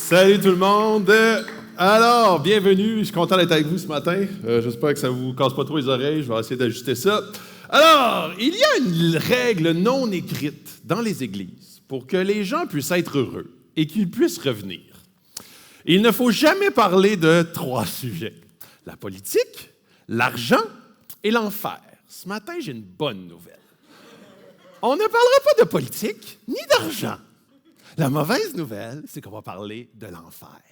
Salut tout le monde! Alors, bienvenue, je suis content d'être avec vous ce matin. J'espère que ça ne vous casse pas trop les oreilles, je vais essayer d'ajuster ça. Alors, il y a une règle non écrite dans les églises pour que les gens puissent être heureux et qu'ils puissent revenir. Il ne faut jamais parler de 3 sujets: la politique, l'argent et l'enfer. Ce matin, j'ai une bonne nouvelle. On ne parlera pas de politique ni d'argent. La mauvaise nouvelle, c'est qu'on va parler de l'enfer.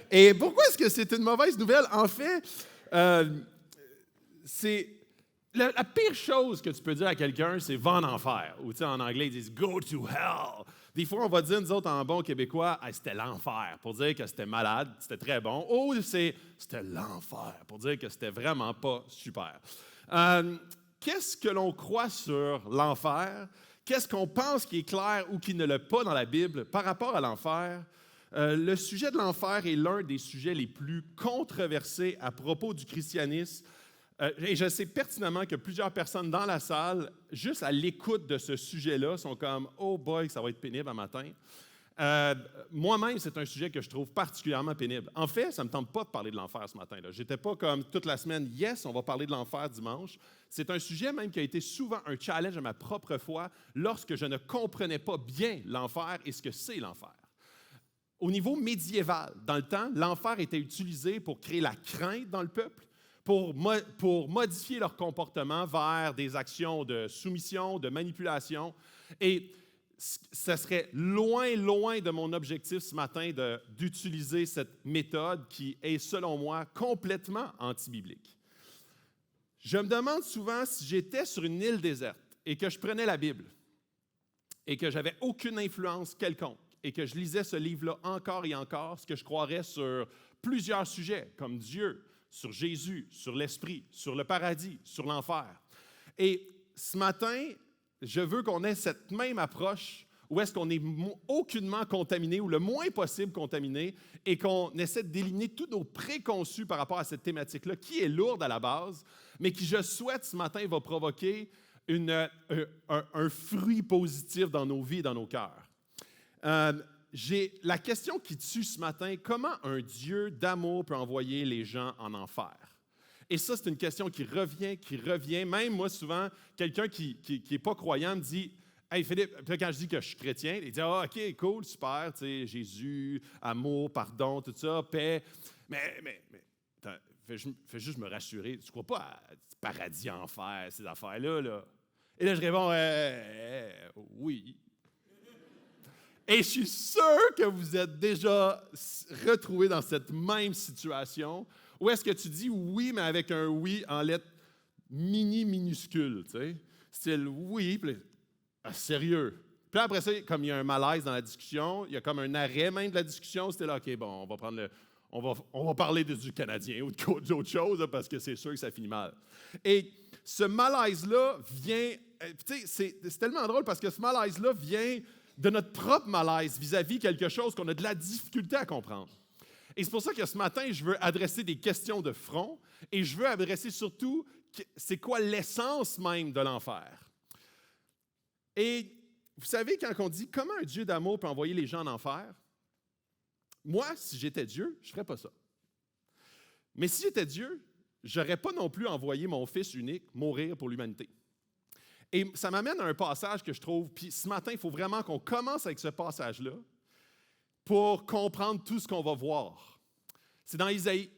Et pourquoi est-ce que c'est une mauvaise nouvelle? En fait, c'est la pire chose que tu peux dire à quelqu'un, c'est « va en enfer ». Ou en anglais, ils disent « go to hell ». Des fois, on va dire, nous autres, en bon québécois, hey, c'était l'enfer, pour dire que c'était malade, c'était très bon. Ou c'était l'enfer, pour dire que c'était vraiment pas super. Qu'est-ce que l'on croit sur l'enfer? Qu'est-ce qu'on pense qui est clair ou qui ne l'est pas dans la Bible par rapport à l'enfer? Le sujet de l'enfer est l'un des sujets les plus controversés à propos du christianisme. Et je sais pertinemment que plusieurs personnes dans la salle, juste à l'écoute de ce sujet-là, sont comme « Oh boy, ça va être pénible un matin ». Moi-même, c'est un sujet que je trouve particulièrement pénible. En fait, ça ne me tente pas de parler de l'enfer ce matin. Je n'étais pas comme toute la semaine « Yes, on va parler de l'enfer dimanche ». C'est un sujet même qui a été souvent un challenge à ma propre foi lorsque je ne comprenais pas bien l'enfer et ce que c'est l'enfer. Au niveau médiéval, dans le temps, l'enfer était utilisé pour créer la crainte dans le peuple, pour modifier leur comportement vers des actions de soumission, de manipulation. Et ce serait loin, loin de mon objectif ce matin d'utiliser cette méthode qui est, selon moi, complètement anti-biblique. Je me demande souvent si j'étais sur une île déserte et que je prenais la Bible et que j'avais aucune influence quelconque et que je lisais ce livre-là encore et encore, ce que je croirais sur plusieurs sujets comme Dieu, sur Jésus, sur l'Esprit, sur le paradis, sur l'enfer. Et ce matin, je veux qu'on ait cette même approche où est-ce qu'on est aucunement contaminé ou le moins possible contaminé et qu'on essaie d'éliminer tous nos préconçus par rapport à cette thématique-là qui est lourde à la base, mais qui, je souhaite, ce matin, va provoquer un fruit positif dans nos vies et dans nos cœurs. J'ai la question qui tue ce matin: comment un Dieu d'amour peut envoyer les gens en enfer? Et ça, c'est une question qui revient. Même moi, souvent, quelqu'un qui n'est pas croyant me dit « Hey Philippe », quand je dis que je suis chrétien, il dit « Ah, OK, cool, super, tu sais, Jésus, amour, pardon, tout ça, paix. Mais fais juste me rassurer, tu ne crois pas à paradis, enfer, ces affaires-là, là? » Et là, je réponds « Oui. » Et je suis sûr que vous êtes déjà retrouvés dans cette même situation. Ou est-ce que tu dis oui, mais avec un oui en lettres minuscules, tu sais? Style oui, puis sérieux. Puis après ça, comme il y a un malaise dans la discussion, il y a comme un arrêt même de la discussion, c'était là, OK, bon, on va parler du Canadien ou d'autre chose, parce que c'est sûr que ça finit mal. Et ce malaise-là vient, tu sais, c'est tellement drôle parce que ce malaise-là vient de notre propre malaise vis-à-vis quelque chose qu'on a de la difficulté à comprendre. Et c'est pour ça que ce matin, je veux adresser des questions de front et je veux adresser surtout c'est quoi l'essence même de l'enfer. Et vous savez, quand on dit comment un Dieu d'amour peut envoyer les gens en enfer, moi, si j'étais Dieu, je ne ferais pas ça. Mais si j'étais Dieu, je n'aurais pas non plus envoyé mon Fils unique mourir pour l'humanité. Et ça m'amène à un passage que je trouve, puis ce matin, il faut vraiment qu'on commence avec ce passage-là pour comprendre tout ce qu'on va voir. C'est dans Isaïe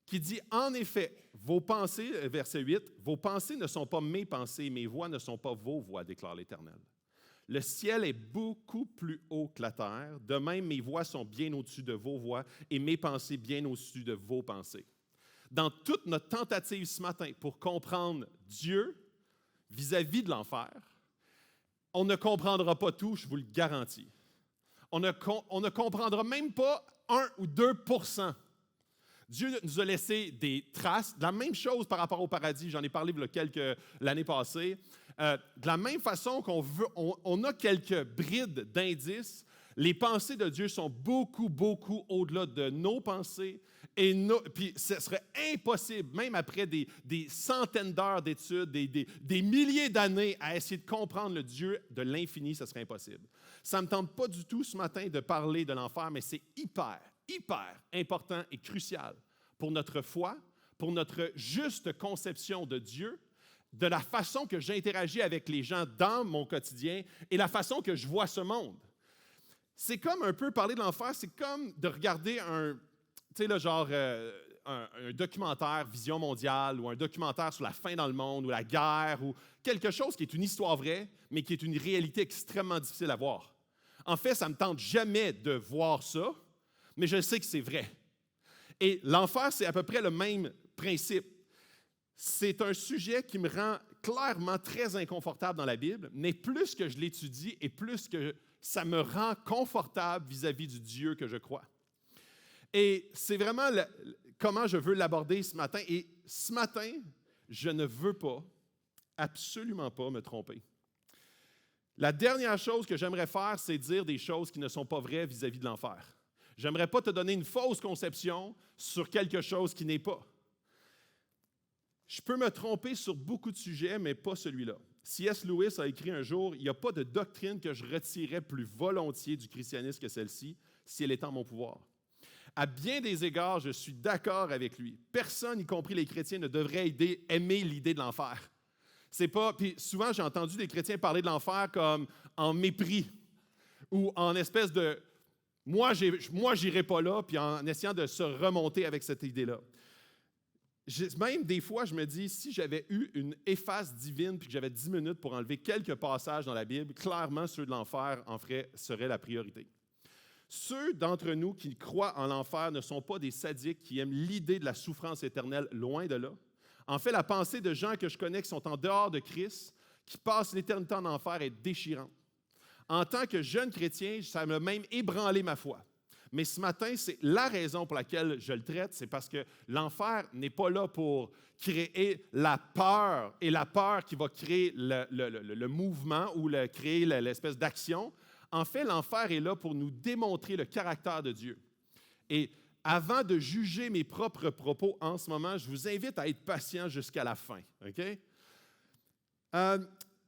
qui dit « En effet, vos pensées, verset 8, vos pensées ne sont pas mes pensées, mes voix ne sont pas vos voix, déclare l'Éternel. Le ciel est beaucoup plus haut que la terre, de même mes voix sont bien au-dessus de vos voix et mes pensées bien au-dessus de vos pensées. » Dans toute notre tentative ce matin pour comprendre Dieu vis-à-vis de l'enfer, on ne comprendra pas tout, je vous le garantis. On ne comprendra même pas 1 ou 2%. Dieu nous a laissé des traces. De la même chose par rapport au paradis, j'en ai parlé l'année passée. De la même façon qu'on a quelques brides d'indices, Les pensées de Dieu sont beaucoup, beaucoup au-delà de nos pensées. Puis ce serait impossible, même après des centaines d'heures d'études, des milliers d'années à essayer de comprendre le Dieu de l'infini, ce serait impossible. Ça ne me tente pas du tout ce matin de parler de l'enfer, mais c'est hyper, hyper important et crucial pour notre foi, pour notre juste conception de Dieu, de la façon que j'interagis avec les gens dans mon quotidien et la façon que je vois ce monde. C'est comme un peu parler de l'enfer, c'est comme de regarder un documentaire Vision mondiale ou un documentaire sur la faim dans le monde ou la guerre ou quelque chose qui est une histoire vraie, mais qui est une réalité extrêmement difficile à voir. En fait, ça ne me tente jamais de voir ça, mais je sais que c'est vrai. Et l'enfer, c'est à peu près le même principe. C'est un sujet qui me rend clairement très inconfortable dans la Bible, mais plus que je l'étudie et plus que ça me rend confortable vis-à-vis du Dieu que je crois. Et c'est vraiment comment je veux l'aborder ce matin. Et ce matin, je ne veux pas, absolument pas me tromper. La dernière chose que j'aimerais faire, c'est dire des choses qui ne sont pas vraies vis-à-vis de l'enfer. J'aimerais pas te donner une fausse conception sur quelque chose qui n'est pas. Je peux me tromper sur beaucoup de sujets, mais pas celui-là. C.S. Lewis a écrit un jour, « Il n'y a pas de doctrine que je retirerais plus volontiers du christianisme que celle-ci, si elle est en mon pouvoir. » À bien des égards, je suis d'accord avec lui. Personne, y compris les chrétiens, ne devrait aimer l'idée de l'enfer. C'est pas. Puis souvent, j'ai entendu des chrétiens parler de l'enfer comme en mépris ou en espèce de moi, j'irai pas là, puis en essayant de se remonter avec cette idée-là. Même des fois, je me dis, si j'avais eu une efface divine puis que j'avais 10 minutes pour enlever quelques passages dans la Bible, clairement, ceux de l'enfer seraient la priorité. Ceux d'entre nous qui croient en l'enfer ne sont pas des sadiques qui aiment l'idée de la souffrance éternelle, loin de là. En fait, la pensée de gens que je connais qui sont en dehors de Christ, qui passent l'éternité en enfer, est déchirante. En tant que jeune chrétien, ça m'a même ébranlé ma foi. Mais ce matin, c'est la raison pour laquelle je le traite, c'est parce que l'enfer n'est pas là pour créer la peur, et la peur qui va créer le mouvement ou créer l'espèce d'action. En fait, l'enfer est là pour nous démontrer le caractère de Dieu. Et avant de juger mes propres propos en ce moment, je vous invite à être patient jusqu'à la fin. OK?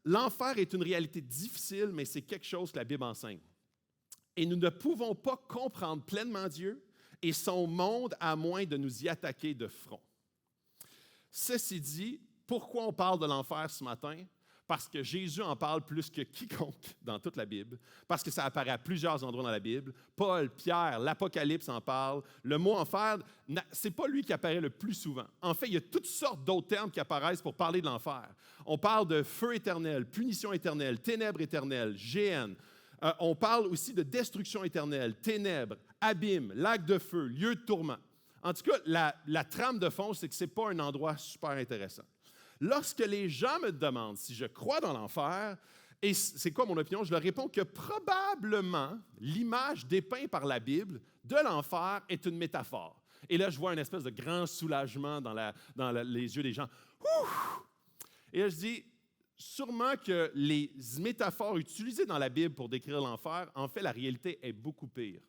L'enfer est une réalité difficile, mais c'est quelque chose que la Bible enseigne. Et nous ne pouvons pas comprendre pleinement Dieu et son monde à moins de nous y attaquer de front. Ceci dit, pourquoi on parle de l'enfer ce matin? Parce que Jésus en parle plus que quiconque dans toute la Bible, parce que ça apparaît à plusieurs endroits dans la Bible. Paul, Pierre, l'Apocalypse en parle. Le mot enfer, ce n'est pas lui qui apparaît le plus souvent. En fait, il y a toutes sortes d'autres termes qui apparaissent pour parler de l'enfer. On parle de feu éternel, punition éternelle, ténèbres éternelles, géhenne. On parle aussi de destruction éternelle, ténèbres, abîme, lac de feu, lieu de tourment. En tout cas, la trame de fond, c'est que ce n'est pas un endroit super intéressant. Lorsque les gens me demandent si je crois dans l'enfer, et c'est quoi mon opinion, je leur réponds que probablement l'image dépeinte par la Bible de l'enfer est une métaphore. Et là, je vois une espèce de grand soulagement dans les yeux des gens. Ouh! Et là, je dis, sûrement que les métaphores utilisées dans la Bible pour décrire l'enfer, en fait, la réalité est beaucoup pire.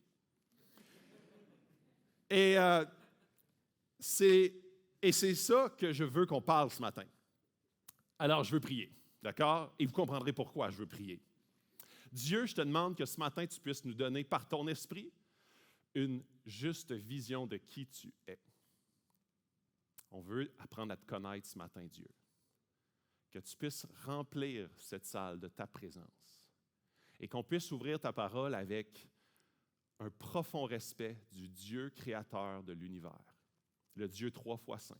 Et c'est ça que je veux qu'on parle ce matin. Alors, je veux prier, d'accord? Et vous comprendrez pourquoi je veux prier. Dieu, je te demande que ce matin, tu puisses nous donner, par ton esprit, une juste vision de qui tu es. On veut apprendre à te connaître ce matin, Dieu. Que tu puisses remplir cette salle de ta présence et qu'on puisse ouvrir ta parole avec un profond respect du Dieu créateur de l'univers, le Dieu 3 fois saint,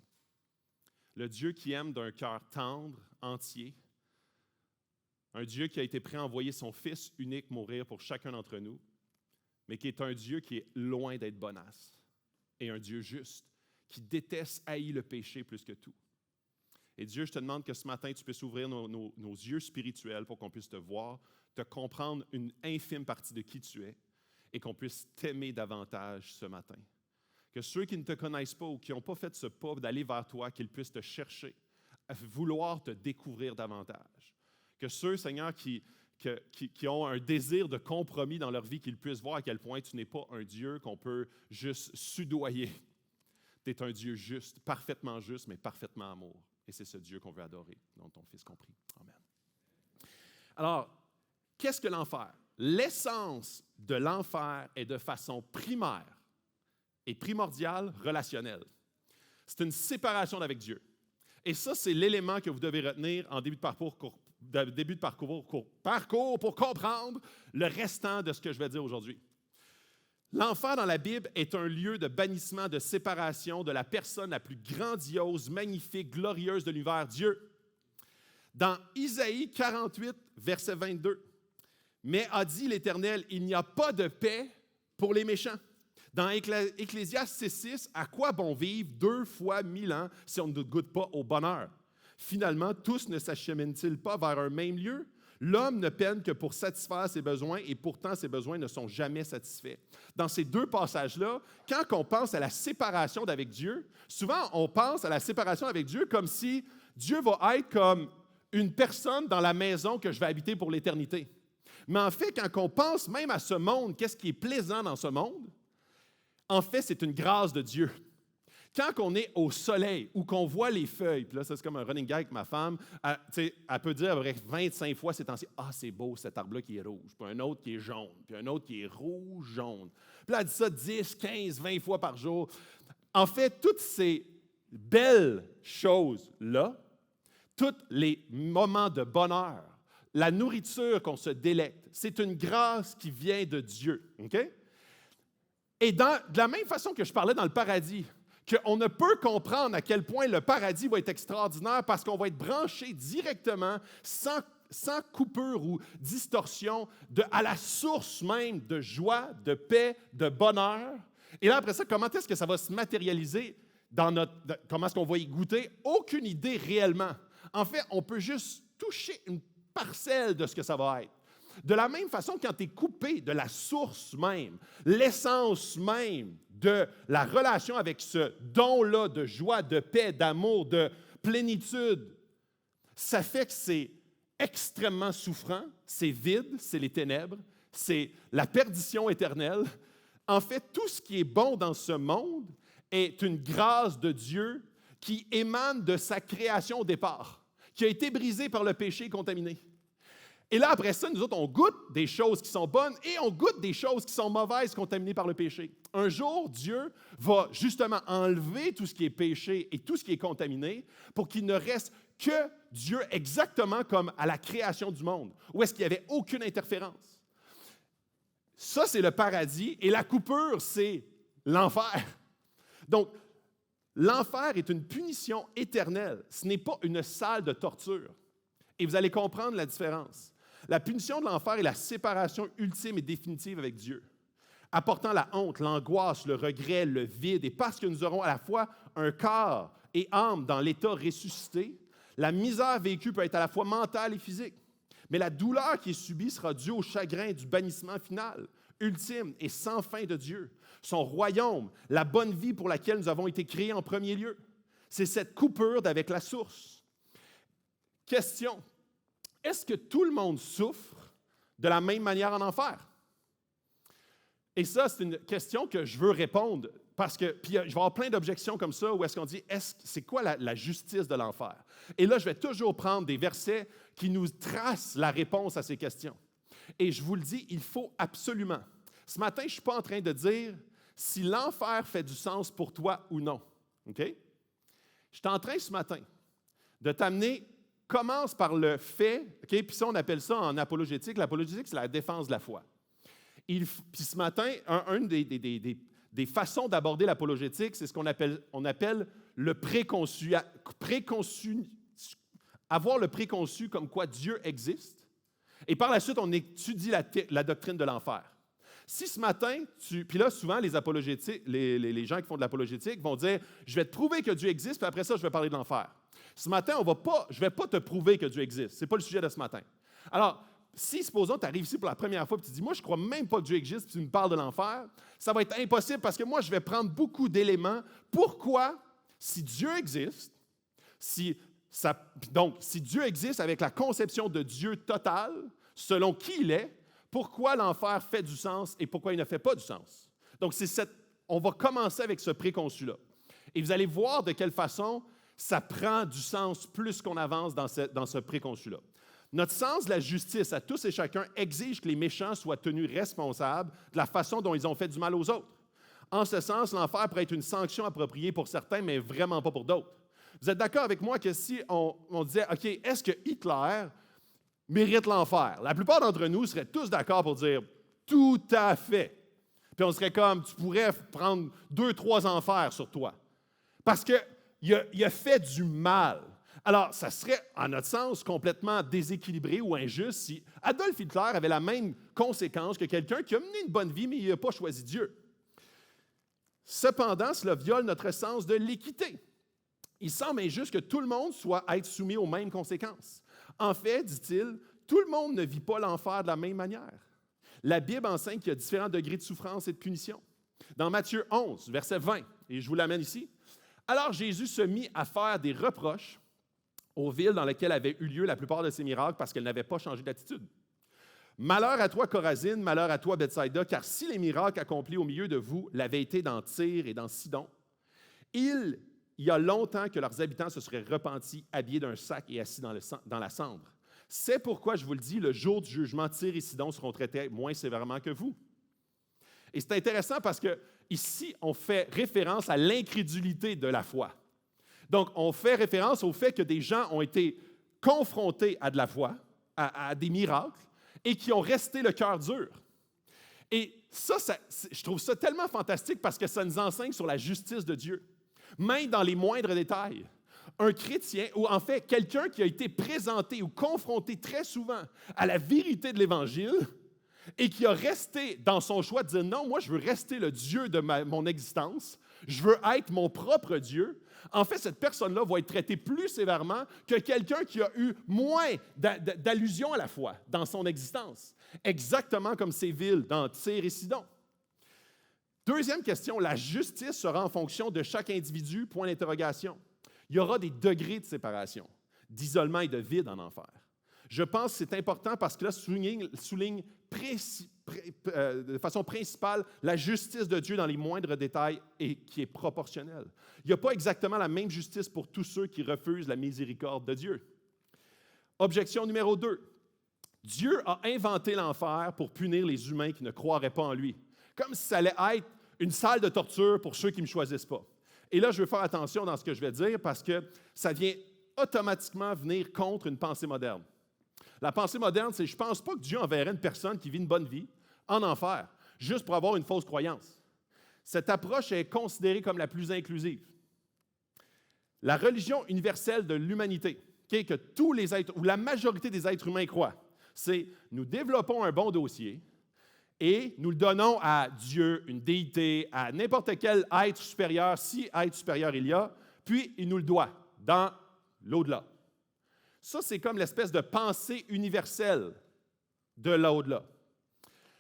le Dieu qui aime d'un cœur tendre, entier, un Dieu qui a été prêt à envoyer son Fils unique mourir pour chacun d'entre nous, mais qui est un Dieu qui est loin d'être bonasse et un Dieu juste, qui déteste, haït le péché plus que tout. Et Dieu, je te demande que ce matin, tu puisses ouvrir nos yeux spirituels pour qu'on puisse te voir, te comprendre une infime partie de qui tu es et qu'on puisse t'aimer davantage ce matin. Que ceux qui ne te connaissent pas ou qui n'ont pas fait ce pas d'aller vers toi, qu'ils puissent te chercher, à vouloir te découvrir davantage. Que ceux, Seigneur, qui qui ont un désir de compromis dans leur vie, qu'ils puissent voir à quel point tu n'es pas un Dieu qu'on peut juste soudoyer. Tu es un Dieu juste, parfaitement juste, mais parfaitement amour. Et c'est ce Dieu qu'on veut adorer, dont ton Fils compris. Amen. Alors, qu'est-ce que l'enfer? L'essence de l'enfer est de façon primaire et primordiale relationnelle. C'est une séparation d'avec Dieu. Et ça, c'est l'élément que vous devez retenir en début de parcours pour comprendre le restant de ce que je vais dire aujourd'hui. L'enfer dans la Bible est un lieu de bannissement, de séparation de la personne la plus grandiose, magnifique, glorieuse de l'univers, Dieu. Dans Isaïe 48, verset 22, « Mais a dit l'Éternel, il n'y a pas de paix pour les méchants. » Dans Ecclésiaste 6,6, « À quoi bon vivre 2 fois 1000 ans si on ne goûte pas au bonheur? Finalement, tous ne s'acheminent-ils pas vers un même lieu? L'homme ne peine que pour satisfaire ses besoins et pourtant ses besoins ne sont jamais satisfaits. » Dans ces deux passages-là, quand on pense à la séparation d'avec Dieu, souvent on pense à la séparation avec Dieu comme si Dieu va être comme une personne dans la maison que je vais habiter pour l'éternité. Mais en fait, quand on pense même à ce monde, qu'est-ce qui est plaisant dans ce monde? En fait, c'est une grâce de Dieu. Quand on est au soleil ou qu'on voit les feuilles, puis là, ça, c'est comme un running gag avec ma femme, elle peut dire à peu près 25 fois ces temps-ci, « Ah, c'est beau, cet arbre-là qui est rouge. » Puis un autre qui est jaune, puis un autre qui est rouge-jaune. Puis là, elle dit ça 10, 15, 20 fois par jour. En fait, toutes ces belles choses-là, tous les moments de bonheur, la nourriture qu'on se délecte, c'est une grâce qui vient de Dieu. Okay? Et de la même façon que je parlais dans le paradis, qu'on ne peut comprendre à quel point le paradis va être extraordinaire parce qu'on va être branché directement, sans coupure ou distorsion, à la source même de joie, de paix, de bonheur. Et là, après ça, comment est-ce que ça va se matérialiser comment est-ce qu'on va y goûter? Aucune idée réellement. En fait, on peut juste toucher une parcelle de ce que ça va être. De la même façon, quand tu es coupé de la source même, l'essence même de la relation avec ce don-là de joie, de paix, d'amour, de plénitude, ça fait que c'est extrêmement souffrant, c'est vide, c'est les ténèbres, c'est la perdition éternelle. En fait, tout ce qui est bon dans ce monde est une grâce de Dieu qui émane de sa création au départ, qui a été brisée par le péché contaminé. Et là, après ça, nous autres, on goûte des choses qui sont bonnes et on goûte des choses qui sont mauvaises, contaminées par le péché. Un jour, Dieu va justement enlever tout ce qui est péché et tout ce qui est contaminé pour qu'il ne reste que Dieu exactement comme à la création du monde, où est-ce qu'il n'y avait aucune interférence. Ça, c'est le paradis et la coupure, c'est l'enfer. Donc, l'enfer est une punition éternelle. Ce n'est pas une salle de torture. Et vous allez comprendre la différence. La punition de l'enfer est la séparation ultime et définitive avec Dieu, apportant la honte, l'angoisse, le regret, le vide. Et parce que nous aurons à la fois un corps et âme dans l'état ressuscité, la misère vécue peut être à la fois mentale et physique. Mais la douleur qui est subie sera due au chagrin du bannissement final, ultime et sans fin de Dieu. Son royaume, la bonne vie pour laquelle nous avons été créés en premier lieu. C'est cette coupure d'avec la source. Question, est-ce que tout le monde souffre de la même manière en enfer? Et ça, c'est une question que je veux répondre parce que, puis je vais avoir plein d'objections comme ça où est-ce qu'on dit, c'est quoi la justice de l'enfer? Et là, je vais toujours prendre des versets qui nous tracent la réponse à ces questions. Et je vous le dis, il faut absolument. Ce matin, je ne suis pas en train de dire si l'enfer fait du sens pour toi ou non. OK? Je suis en train ce matin de t'amener. Commence par le fait, OK? Puis ça, on appelle ça en apologétique. L'apologétique, c'est la défense de la foi. Puis ce matin, une des façons d'aborder l'apologétique, c'est ce qu'on appelle le préconçu. Avoir le préconçu comme quoi Dieu existe. Et par la suite, on étudie la doctrine de l'enfer. Si ce matin, puis là, souvent, les apologétiques, les gens qui font de l'apologétique vont dire « Je vais te prouver que Dieu existe, puis après ça, je vais parler de l'enfer. » Ce matin, je ne vais pas te prouver que Dieu existe. Ce n'est pas le sujet de ce matin. Alors, si, supposons, tu arrives ici pour la première fois et tu dis « Moi, je ne crois même pas que Dieu existe, puis tu me parles de l'enfer », ça va être impossible parce que moi, je vais prendre beaucoup d'éléments. Pourquoi, si Dieu existe, si Dieu existe avec la conception de Dieu totale, selon qui il est, pourquoi l'enfer fait du sens et pourquoi il ne fait pas du sens. Donc, on va commencer avec ce préconçu-là. Et vous allez voir de quelle façon ça prend du sens plus qu'on avance dans ce préconçu-là. Notre sens de la justice à tous et chacun exige que les méchants soient tenus responsables de la façon dont ils ont fait du mal aux autres. En ce sens, l'enfer pourrait être une sanction appropriée pour certains, mais vraiment pas pour d'autres. Vous êtes d'accord avec moi que si on disait, OK, est-ce que Hitler mérite l'enfer? La plupart d'entre nous seraient tous d'accord pour dire, tout à fait. Puis on serait comme, tu pourrais prendre 2-3 enfers sur toi. Parce qu'il a fait du mal. Alors, ça serait, en notre sens, complètement déséquilibré ou injuste si Adolf Hitler avait la même conséquence que quelqu'un qui a mené une bonne vie, mais il n'a pas choisi Dieu. Cependant, cela viole notre sens de l'équité. Il semble injuste que tout le monde soit à être soumis aux mêmes conséquences. En fait, dit-il, tout le monde ne vit pas l'enfer de la même manière. La Bible enseigne qu'il y a différents degrés de souffrance et de punition. Dans Matthieu 11, verset 20, et je vous l'amène ici, « Alors Jésus se mit à faire des reproches aux villes dans lesquelles avaient eu lieu la plupart de ses miracles parce qu'elles n'avaient pas changé d'attitude. Malheur à toi, Chorazine, malheur à toi, Bethsaïda, car si les miracles accomplis au milieu de vous l'avaient été dans Tyr et dans Sidon, il y a longtemps que leurs habitants se seraient repentis, habillés d'un sac et assis dans la cendre. C'est pourquoi, je vous le dis, le jour du jugement, Tyr et Sidon seront traités moins sévèrement que vous. » Et c'est intéressant parce qu'ici, on fait référence à l'incrédulité de la foi. Donc, on fait référence au fait que des gens ont été confrontés à de la foi, à des miracles, et qui ont resté le cœur dur. Et ça, je trouve ça tellement fantastique parce que ça nous enseigne sur la justice de Dieu, même dans les moindres détails. Un chrétien, ou en fait quelqu'un qui a été présenté ou confronté très souvent à la vérité de l'Évangile et qui a resté dans son choix de dire « Non, moi je veux rester le Dieu de mon existence, je veux être mon propre Dieu », en fait, cette personne-là va être traitée plus sévèrement que quelqu'un qui a eu moins d'allusion à la foi dans son existence, exactement comme ces villes dans Tyr et Sidon. Deuxième question, la justice sera en fonction de chaque individu, point d'interrogation. Il y aura des degrés de séparation, d'isolement et de vide en enfer. Je pense que c'est important parce que là, souligne de façon principale la justice de Dieu dans les moindres détails et qui est proportionnelle. Il n'y a pas exactement la même justice pour tous ceux qui refusent la miséricorde de Dieu. Objection numéro 2. Dieu a inventé l'enfer pour punir les humains qui ne croiraient pas en lui, comme si ça allait être une salle de torture pour ceux qui ne me choisissent pas. Et là, je veux faire attention dans ce que je vais dire parce que ça vient automatiquement venir contre une pensée moderne. La pensée moderne, c'est « je ne pense pas que Dieu enverrait une personne qui vit une bonne vie en enfer, juste pour avoir une fausse croyance ». Cette approche est considérée comme la plus inclusive. La religion universelle de l'humanité, que tous les êtres, ou la majorité des êtres humains croient, c'est « nous développons un bon dossier et nous le donnons à Dieu, une déité, à n'importe quel être supérieur, si être supérieur il y a, puis il nous le doit dans l'au-delà ». Ça, c'est comme l'espèce de pensée universelle de l'au-delà.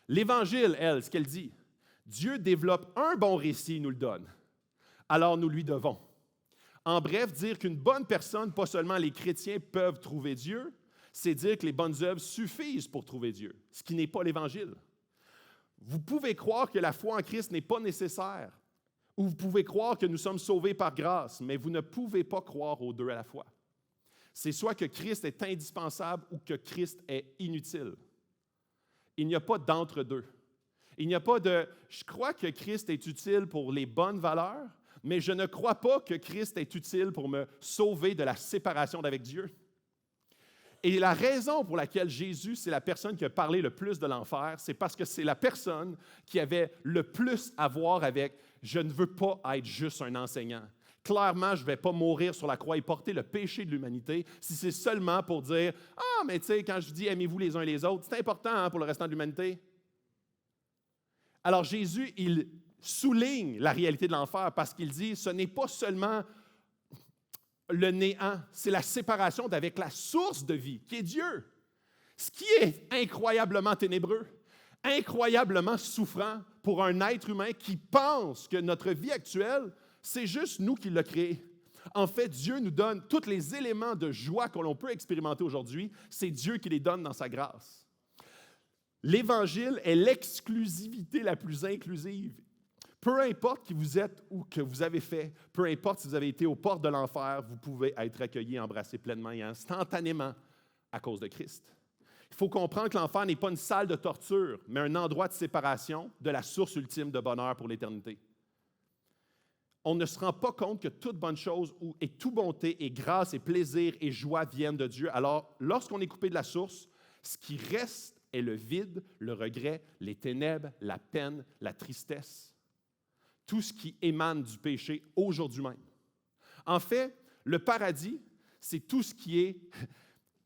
L'Évangile, elle, ce qu'elle dit, Dieu développe un bon récit, il nous le donne. Alors nous lui devons. En bref, dire qu'une bonne personne, pas seulement les chrétiens, peuvent trouver Dieu, c'est dire que les bonnes œuvres suffisent pour trouver Dieu, ce qui n'est pas l'Évangile. Vous pouvez croire que la foi en Christ n'est pas nécessaire, ou vous pouvez croire que nous sommes sauvés par grâce, mais vous ne pouvez pas croire aux deux à la fois. C'est soit que Christ est indispensable ou que Christ est inutile. Il n'y a pas d'entre-deux. Il n'y a pas de « je crois que Christ est utile pour les bonnes valeurs, mais je ne crois pas que Christ est utile pour me sauver de la séparation d'avec Dieu. » Et la raison pour laquelle Jésus, c'est la personne qui a parlé le plus de l'enfer, c'est parce que c'est la personne qui avait le plus à voir avec « je ne veux pas être juste un enseignant ». Clairement, je ne vais pas mourir sur la croix et porter le péché de l'humanité si c'est seulement pour dire « Ah, mais tu sais, quand je dis aimez-vous les uns les autres, c'est important pour le restant de l'humanité. » Alors Jésus, il souligne la réalité de l'enfer parce qu'il dit « Ce n'est pas seulement le néant, c'est la séparation d'avec la source de vie, qui est Dieu. » Ce qui est incroyablement ténébreux, incroyablement souffrant pour un être humain qui pense que notre vie actuelle, c'est juste nous qui l'a créé. En fait, Dieu nous donne tous les éléments de joie que l'on peut expérimenter aujourd'hui. C'est Dieu qui les donne dans sa grâce. L'Évangile est l'exclusivité la plus inclusive. Peu importe qui vous êtes ou que vous avez fait, peu importe si vous avez été aux portes de l'enfer, vous pouvez être accueilli, embrassé pleinement et instantanément à cause de Christ. Il faut comprendre que l'enfer n'est pas une salle de torture, mais un endroit de séparation de la source ultime de bonheur pour l'éternité. On ne se rend pas compte que toute bonne chose et toute bonté et grâce et plaisir et joie viennent de Dieu. Alors, lorsqu'on est coupé de la source, ce qui reste est le vide, le regret, les ténèbres, la peine, la tristesse. Tout ce qui émane du péché aujourd'hui même. En fait, le paradis, c'est tout ce qui est,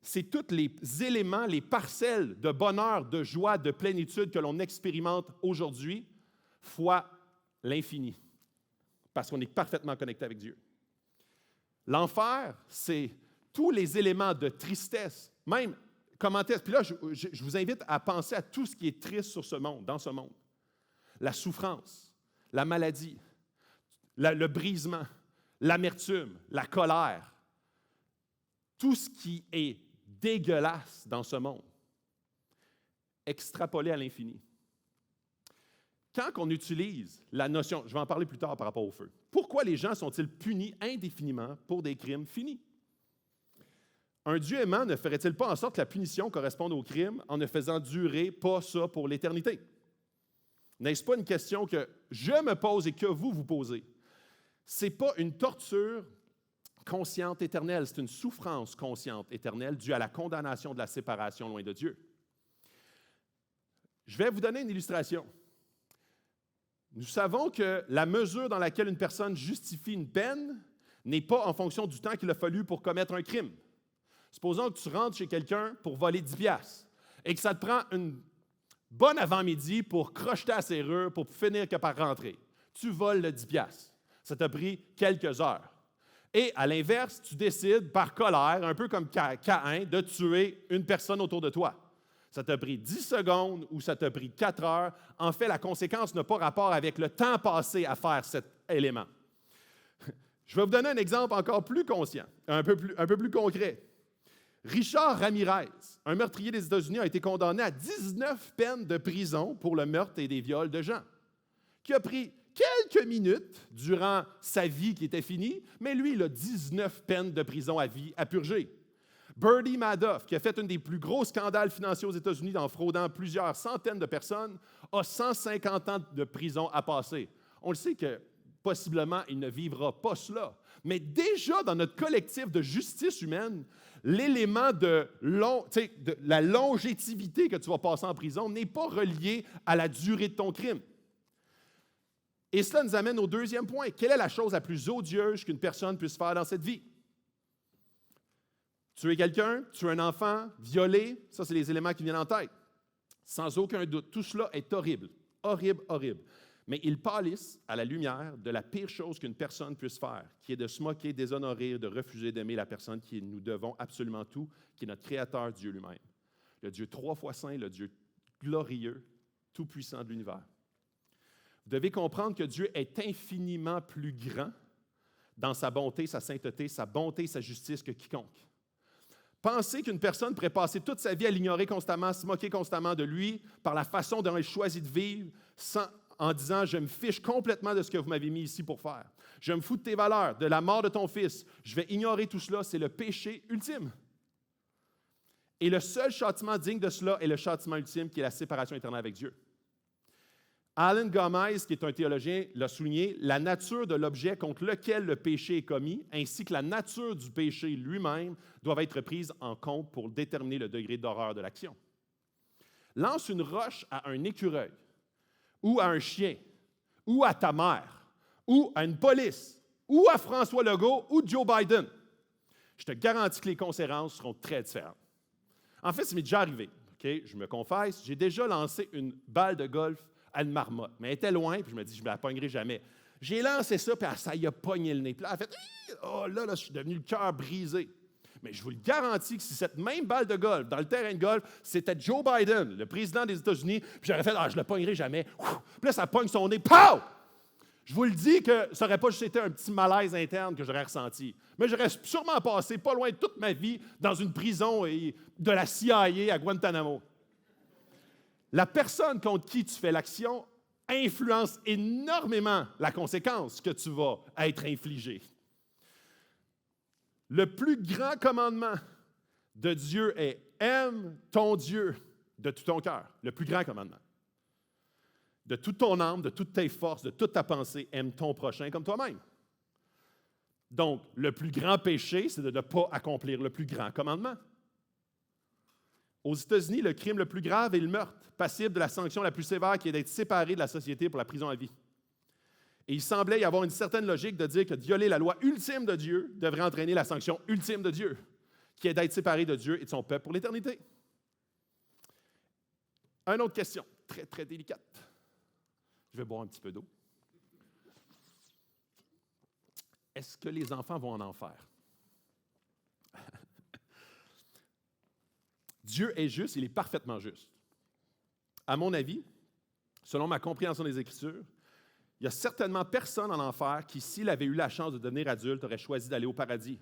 c'est tous les éléments, les parcelles de bonheur, de joie, de plénitude que l'on expérimente aujourd'hui, fois l'infini, parce qu'on est parfaitement connecté avec Dieu. L'enfer, c'est tous les éléments de tristesse, même comment est-ce. Puis là, je vous invite à penser à tout ce qui est triste sur ce monde, dans ce monde. La souffrance, la maladie, le brisement, l'amertume, la colère, tout ce qui est dégueulasse dans ce monde, extrapolé à l'infini. Quand on utilise la notion, je vais en parler plus tard par rapport au feu, pourquoi les gens sont-ils punis indéfiniment pour des crimes finis? Un Dieu aimant ne ferait-il pas en sorte que la punition corresponde au crime en ne faisant durer pas ça pour l'éternité? N'est-ce pas une question que je me pose et que vous vous posez? Ce n'est pas une torture consciente éternelle, c'est une souffrance consciente éternelle due à la condamnation de la séparation loin de Dieu. Je vais vous donner une illustration. Nous savons que la mesure dans laquelle une personne justifie une peine n'est pas en fonction du temps qu'il a fallu pour commettre un crime. Supposons que tu rentres chez quelqu'un pour voler 10 piastres et que ça te prend une bonne avant-midi pour crocheter la serrure pour finir que par rentrer. Tu voles le 10 piastres. Ça t'a pris quelques heures. Et à l'inverse, tu décides par colère, un peu comme Caïn, de tuer une personne autour de toi. Ça t'a pris 10 secondes ou ça t'a pris 4 heures. En fait, la conséquence n'a pas rapport avec le temps passé à faire cet élément. Je vais vous donner un exemple encore plus conscient, un peu plus concret. Richard Ramirez, un meurtrier des États-Unis, a été condamné à 19 peines de prison pour le meurtre et des viols de gens, qui a pris quelques minutes durant sa vie qui était finie, mais lui, il a 19 peines de prison à vie à purger. Bernie Madoff, qui a fait un des plus gros scandales financiers aux États-Unis en fraudant plusieurs centaines de personnes, a 150 ans de prison à passer. On le sait que possiblement, il ne vivra pas cela. Mais déjà, dans notre collectif de justice humaine, l'élément de la longévité que tu vas passer en prison n'est pas relié à la durée de ton crime. Et cela nous amène au deuxième point. Quelle est la chose la plus odieuse qu'une personne puisse faire dans cette vie? Tuer quelqu'un, tuer un enfant, violer, ça, c'est les éléments qui viennent en tête. Sans aucun doute, tout cela est horrible. Horrible, horrible. Mais ils pâlissent à la lumière de la pire chose qu'une personne puisse faire, qui est de se moquer, déshonorer, de refuser d'aimer la personne qui nous devons absolument tout, qui est notre Créateur, Dieu lui-même. Le Dieu 3 fois saint, le Dieu glorieux, tout-puissant de l'univers. Vous devez comprendre que Dieu est infiniment plus grand dans sa bonté, sa sainteté, sa justice que quiconque. Pensez qu'une personne pourrait passer toute sa vie à l'ignorer constamment, se moquer constamment de lui par la façon dont il choisit de vivre en disant « Je me fiche complètement de ce que vous m'avez mis ici pour faire. Je me fous de tes valeurs, de la mort de ton fils. Je vais ignorer tout cela. » C'est le péché ultime. Et le seul châtiment digne de cela est le châtiment ultime qui est la séparation éternelle avec Dieu. Alan Gomez, qui est un théologien, l'a souligné, la nature de l'objet contre lequel le péché est commis, ainsi que la nature du péché lui-même, doivent être prises en compte pour déterminer le degré d'horreur de l'action. Lance une roche à un écureuil, ou à un chien, ou à ta mère, ou à une police, ou à François Legault, ou Joe Biden. Je te garantis que les conséquences seront très différentes. En fait, ça m'est déjà arrivé. Okay? Je me confesse, j'ai déjà lancé une balle de golf à une marmotte. Mais elle était loin, puis je me dis, je ne la pognerai jamais. J'ai lancé ça, puis ça y a pogné le nez. Puis là, elle a fait, oh là, je suis devenu le cœur brisé. Mais je vous le garantis que si cette même balle de golf, dans le terrain de golf, c'était Joe Biden, le président des États-Unis, puis j'aurais fait, je ne le pognerai jamais. Puis là, ça pogne son nez. Pow! Je vous le dis que ça n'aurait pas juste été un petit malaise interne que j'aurais ressenti. Mais j'aurais sûrement passé pas loin de toute ma vie dans une prison de la CIA à Guantanamo. La personne contre qui tu fais l'action influence énormément la conséquence que tu vas être infligé. Le plus grand commandement de Dieu est « Aime ton Dieu de tout ton cœur ». Le plus grand commandement. De toute ton âme, de toutes tes forces, de toute ta pensée, aime ton prochain comme toi-même. Donc, le plus grand péché, c'est de ne pas accomplir le plus grand commandement. Aux États-Unis, le crime le plus grave est le meurtre, passible de la sanction la plus sévère qui est d'être séparé de la société pour la prison à vie. Et il semblait y avoir une certaine logique de dire que de violer la loi ultime de Dieu devrait entraîner la sanction ultime de Dieu, qui est d'être séparé de Dieu et de son peuple pour l'éternité. Une autre question, très, très délicate. Je vais boire un petit peu d'eau. Est-ce que les enfants vont en enfer? Dieu est juste, il est parfaitement juste. À mon avis, selon ma compréhension des Écritures, il n'y a certainement personne en enfer qui, s'il avait eu la chance de devenir adulte, aurait choisi d'aller au paradis.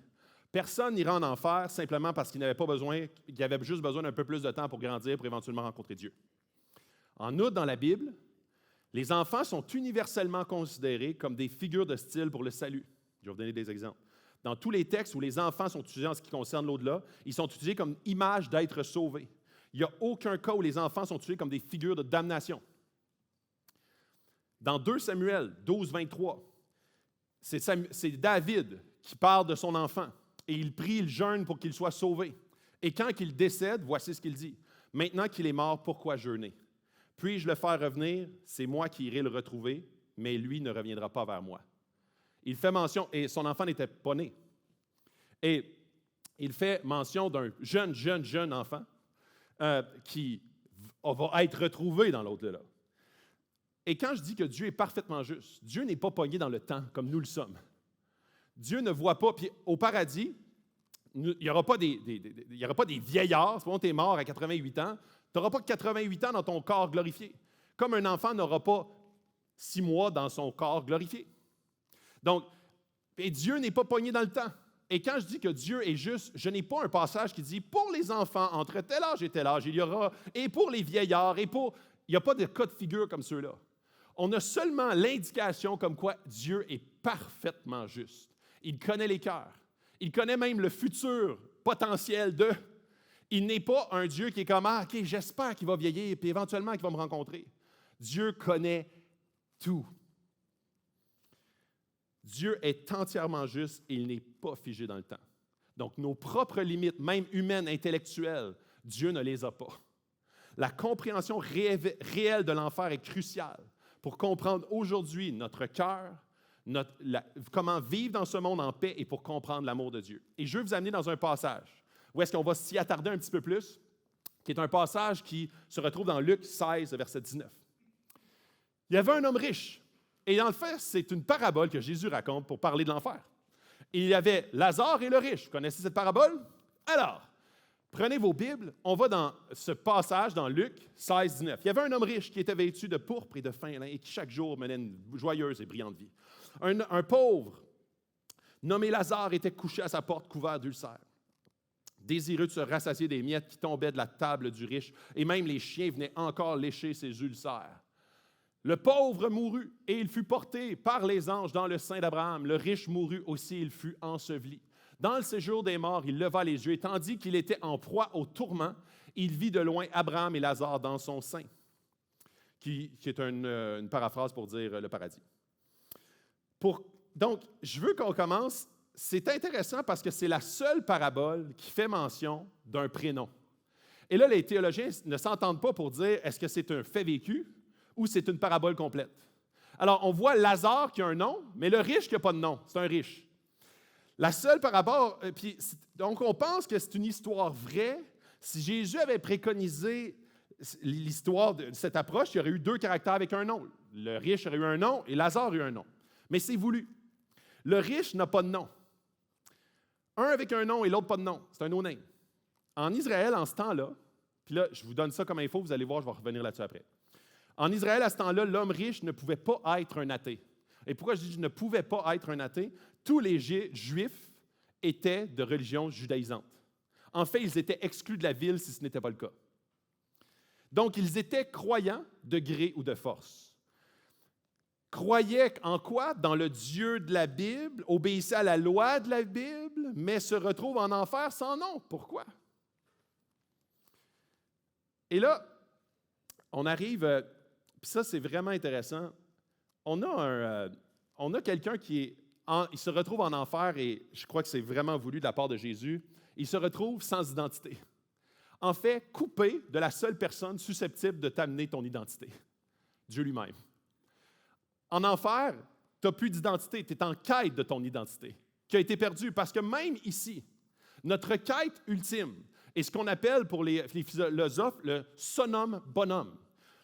Personne n'ira en enfer simplement parce qu'il n'avait pas besoin, qu'il avait juste besoin d'un peu plus de temps pour grandir, pour éventuellement rencontrer Dieu. En outre, dans la Bible, les enfants sont universellement considérés comme des figures de style pour le salut. Je vais vous donner des exemples. Dans tous les textes où les enfants sont utilisés en ce qui concerne l'au-delà, ils sont utilisés comme image d'être sauvés. Il n'y a aucun cas où les enfants sont utilisés comme des figures de damnation. Dans 2 Samuel 12, 23, c'est David qui parle de son enfant et il prie, il jeûne pour qu'il soit sauvé. Et quand il décède, voici ce qu'il dit. « Maintenant qu'il est mort, pourquoi jeûner? Puis-je le faire revenir? C'est moi qui irai le retrouver, mais lui ne reviendra pas vers moi. » Il fait mention, et son enfant n'était pas né. Et il fait mention d'un jeune enfant qui va être retrouvé dans l'au-delà. Et quand je dis que Dieu est parfaitement juste, Dieu n'est pas pogné dans le temps comme nous le sommes. Dieu ne voit pas, puis au paradis, il n'y aura pas des vieillards, si tu es mort à 88 ans, tu n'auras pas 88 ans dans ton corps glorifié. Comme un enfant n'aura pas 6 mois dans son corps glorifié. Donc, et Dieu n'est pas pogné dans le temps. Et quand je dis que Dieu est juste, je n'ai pas un passage qui dit « Pour les enfants, entre tel âge et tel âge, il y aura, et pour les vieillards, et pour... » Il n'y a pas de cas de figure comme ceux-là. On a seulement l'indication comme quoi Dieu est parfaitement juste. Il connaît les cœurs. Il connaît même le futur potentiel de... Il n'est pas un Dieu qui est comme « Ah, OK, j'espère qu'il va vieillir, puis éventuellement qu'il va me rencontrer. » Dieu connaît tout. Dieu est entièrement juste et il n'est pas figé dans le temps. Donc, nos propres limites, même humaines, intellectuelles, Dieu ne les a pas. La compréhension réelle de l'enfer est cruciale pour comprendre aujourd'hui notre cœur, comment vivre dans ce monde en paix et pour comprendre l'amour de Dieu. Et je veux vous amener dans un passage où est-ce qu'on va s'y attarder un petit peu plus, qui est un passage qui se retrouve dans Luc 16, verset 19. Il y avait un homme riche. Et en fait, c'est une parabole que Jésus raconte pour parler de l'enfer. Et il y avait Lazare et le riche. Vous connaissez cette parabole? Alors, prenez vos Bibles, on va dans ce passage dans Luc 16, 19. Il y avait un homme riche qui était vêtu de pourpre et de fin lin et qui chaque jour menait une joyeuse et brillante vie. Un pauvre, nommé Lazare, était couché à sa porte couvert d'ulcères, désireux de se rassasier des miettes qui tombaient de la table du riche, et même les chiens venaient encore lécher ses ulcères. Le pauvre mourut, et il fut porté par les anges dans le sein d'Abraham. Le riche mourut aussi, il fut enseveli. Dans le séjour des morts, il leva les yeux, et tandis qu'il était en proie au tourment, il vit de loin Abraham et Lazare dans son sein, qui est une paraphrase pour dire le paradis. Donc, je veux qu'on commence. C'est intéressant parce que c'est la seule parabole qui fait mention d'un prénom. Et là, les théologiens ne s'entendent pas pour dire est-ce que c'est un fait vécu ou c'est une parabole complète. Alors, on voit Lazare qui a un nom, mais le riche qui n'a pas de nom, c'est un riche. La seule parabole, donc on pense que c'est une histoire vraie. Si Jésus avait préconisé l'histoire de cette approche, il y aurait eu 2 caractères avec un nom. Le riche aurait eu un nom et Lazare aurait eu un nom. Mais c'est voulu. Le riche n'a pas de nom. Un avec un nom et l'autre pas de nom. C'est un no-name. En Israël, en ce temps-là, puis là, je vous donne ça comme info, vous allez voir, je vais revenir là-dessus après. En Israël, à ce temps-là, l'homme riche ne pouvait pas être un athée. Et pourquoi je dis ne pouvait pas être un athée? Tous les Juifs étaient de religion judaïsante. En fait, ils étaient exclus de la ville si ce n'était pas le cas. Donc, ils étaient croyants de gré ou de force. Croyaient en quoi? Dans le Dieu de la Bible, obéissaient à la loi de la Bible, mais se retrouvent en enfer sans nom. Pourquoi? Et là, on arrive, puis ça c'est vraiment intéressant, on a quelqu'un il se retrouve en enfer et je crois que c'est vraiment voulu de la part de Jésus, il se retrouve sans identité. En fait, coupé de la seule personne susceptible de t'amener ton identité, Dieu lui-même. En enfer, tu n'as plus d'identité, tu es en quête de ton identité, qui a été perdue, parce que même ici, notre quête ultime est ce qu'on appelle pour les philosophes le sonum bonum.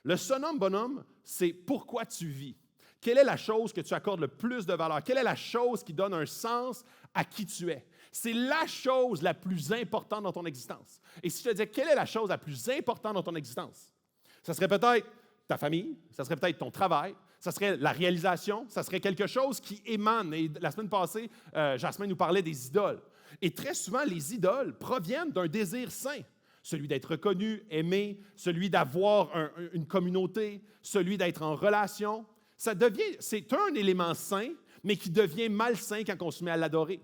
Le sonum bonum, c'est pourquoi tu vis. Quelle est la chose que tu accordes le plus de valeur? Quelle est la chose qui donne un sens à qui tu es? C'est la chose la plus importante dans ton existence. Et si je te disais, quelle est la chose la plus importante dans ton existence? Ça serait peut-être ta famille, ça serait peut-être ton travail, ça serait la réalisation, ça serait quelque chose qui émane. Et la semaine passée, Jasmine nous parlait des idoles. Et très souvent, les idoles proviennent d'un désir sain. Celui d'être reconnu, aimé, celui d'avoir une communauté, celui d'être en relation. C'est un élément sain, mais qui devient malsain quand on se met à l'adorer.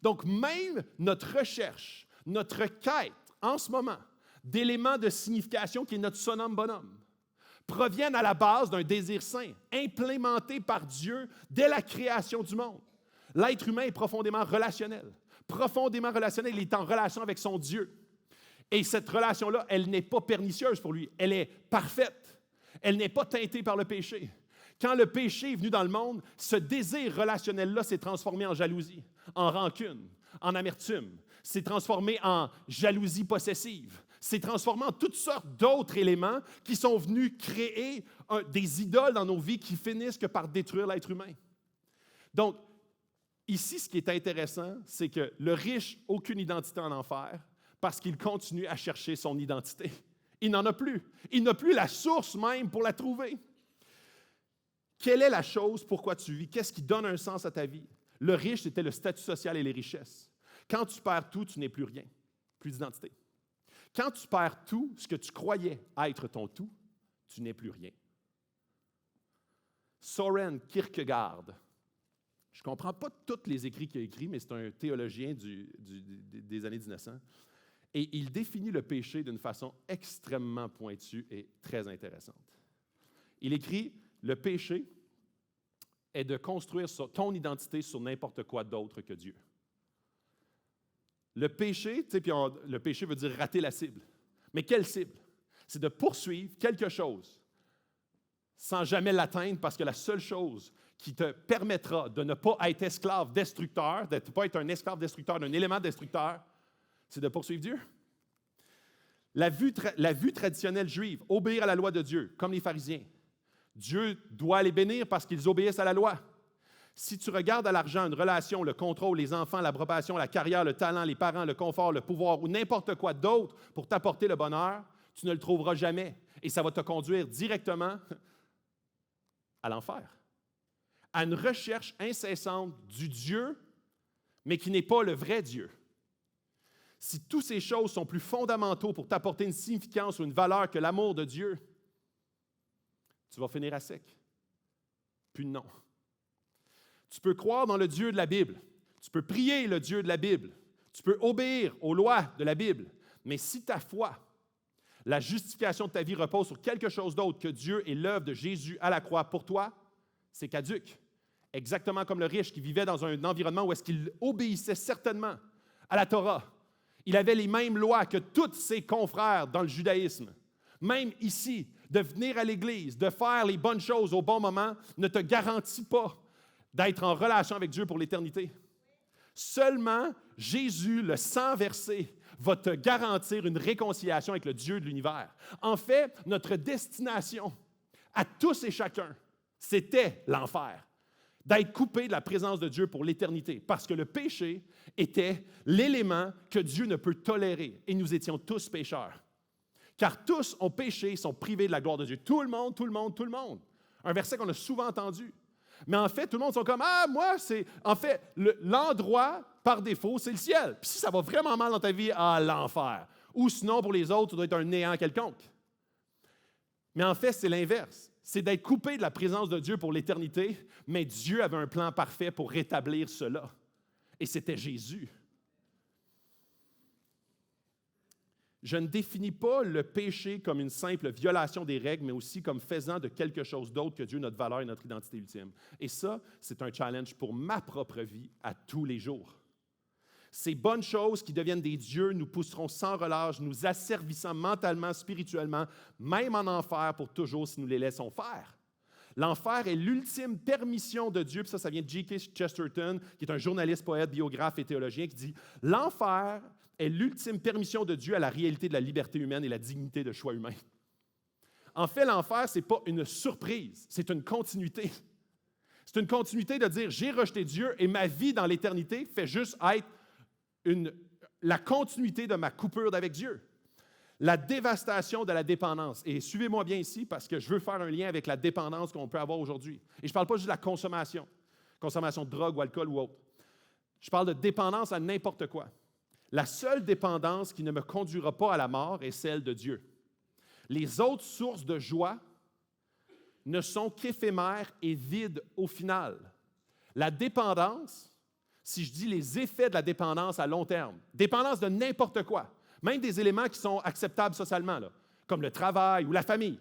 Donc, même notre recherche, notre quête, en ce moment, d'éléments de signification qui est notre sonum bonum, proviennent à la base d'un désir sain, implémenté par Dieu dès la création du monde. L'être humain est profondément relationnel. Profondément relationnel, il est en relation avec son Dieu. Et cette relation-là, elle n'est pas pernicieuse pour lui. Elle est parfaite. Elle n'est pas teintée par le péché. Quand le péché est venu dans le monde, ce désir relationnel-là s'est transformé en jalousie, en rancune, en amertume. S'est transformé en jalousie possessive. S'est transformé en toutes sortes d'autres éléments qui sont venus créer des idoles dans nos vies qui finissent que par détruire l'être humain. Donc, ici, ce qui est intéressant, c'est que le riche n'a aucune identité en enfer parce qu'il continue à chercher son identité. Il n'en a plus. Il n'a plus la source même pour la trouver. Quelle est la chose pourquoi tu vis? Qu'est-ce qui donne un sens à ta vie? Le riche, c'était le statut social et les richesses. Quand tu perds tout, tu n'es plus rien, plus d'identité. Quand tu perds tout, ce que tu croyais être ton tout, tu n'es plus rien. Søren Kierkegaard, je ne comprends pas tous les écrits qu'il a écrits, mais c'est un théologien des années 1900, et il définit le péché d'une façon extrêmement pointue et très intéressante. Il écrit: le péché est de construire ton identité sur n'importe quoi d'autre que Dieu. Le péché, le péché veut dire rater la cible. Mais quelle cible? C'est de poursuivre quelque chose sans jamais l'atteindre, parce que la seule chose qui te permettra de ne pas être esclave destructeur, de ne pas être un esclave destructeur, d'un élément destructeur, c'est de poursuivre Dieu. La vue traditionnelle juive, obéir à la loi de Dieu, comme les pharisiens. Dieu doit les bénir parce qu'ils obéissent à la loi. Si tu regardes à l'argent, une relation, le contrôle, les enfants, l'approbation, la carrière, le talent, les parents, le confort, le pouvoir ou n'importe quoi d'autre pour t'apporter le bonheur, tu ne le trouveras jamais. Et ça va te conduire directement à l'enfer. À une recherche incessante du Dieu, mais qui n'est pas le vrai Dieu. Si toutes ces choses sont plus fondamentaux pour t'apporter une significance ou une valeur que l'amour de Dieu, tu vas finir à sec. Puis non. Tu peux croire dans le Dieu de la Bible. Tu peux prier le Dieu de la Bible. Tu peux obéir aux lois de la Bible. Mais si ta foi, la justification de ta vie repose sur quelque chose d'autre que Dieu et l'œuvre de Jésus à la croix pour toi, c'est caduc. Exactement comme le riche qui vivait dans un environnement où est-ce qu'il obéissait certainement à la Torah. Il avait les mêmes lois que tous ses confrères dans le judaïsme. Même ici, de venir à l'Église, de faire les bonnes choses au bon moment, ne te garantit pas d'être en relation avec Dieu pour l'éternité. Seulement Jésus, le sang versé, va te garantir une réconciliation avec le Dieu de l'univers. En fait, notre destination à tous et chacun, c'était l'enfer. D'être coupé de la présence de Dieu pour l'éternité, parce que le péché était l'élément que Dieu ne peut tolérer, et nous étions tous pécheurs. Car tous ont péché, sont privés de la gloire de Dieu. Tout le monde, tout le monde, tout le monde. Un verset qu'on a souvent entendu. Mais en fait, tout le monde sont comme « Ah, moi, c'est... » En fait, l'endroit, par défaut, c'est le ciel. Puis si ça va vraiment mal dans ta vie, l'enfer. Ou sinon, pour les autres, tu dois être un néant quelconque. Mais en fait, c'est l'inverse. C'est d'être coupé de la présence de Dieu pour l'éternité, mais Dieu avait un plan parfait pour rétablir cela. Et c'était Jésus. Je ne définis pas le péché comme une simple violation des règles, mais aussi comme faisant de quelque chose d'autre que Dieu notre valeur et notre identité ultime. Et ça, c'est un challenge pour ma propre vie à tous les jours. Ces bonnes choses qui deviennent des dieux nous pousseront sans relâche, nous asservissant mentalement, spirituellement, même en enfer pour toujours si nous les laissons faire. L'enfer est l'ultime permission de Dieu, puis ça vient de G.K. Chesterton, qui est un journaliste, poète, biographe et théologien, qui dit « L'enfer est l'ultime permission de Dieu à la réalité de la liberté humaine et la dignité de choix humain. » En fait, l'enfer, ce n'est pas une surprise, c'est une continuité. C'est une continuité de dire « J'ai rejeté Dieu et ma vie dans l'éternité fait juste être la continuité de ma coupure d'avec Dieu. » La dévastation de la dépendance. Et suivez-moi bien ici parce que je veux faire un lien avec la dépendance qu'on peut avoir aujourd'hui. Et je ne parle pas juste de la consommation de drogue ou alcool ou autre. Je parle de dépendance à n'importe quoi. La seule dépendance qui ne me conduira pas à la mort est celle de Dieu. Les autres sources de joie ne sont qu'éphémères et vides au final. La dépendance, si je dis les effets de la dépendance à long terme, dépendance de n'importe quoi, même des éléments qui sont acceptables socialement, là, comme le travail ou la famille,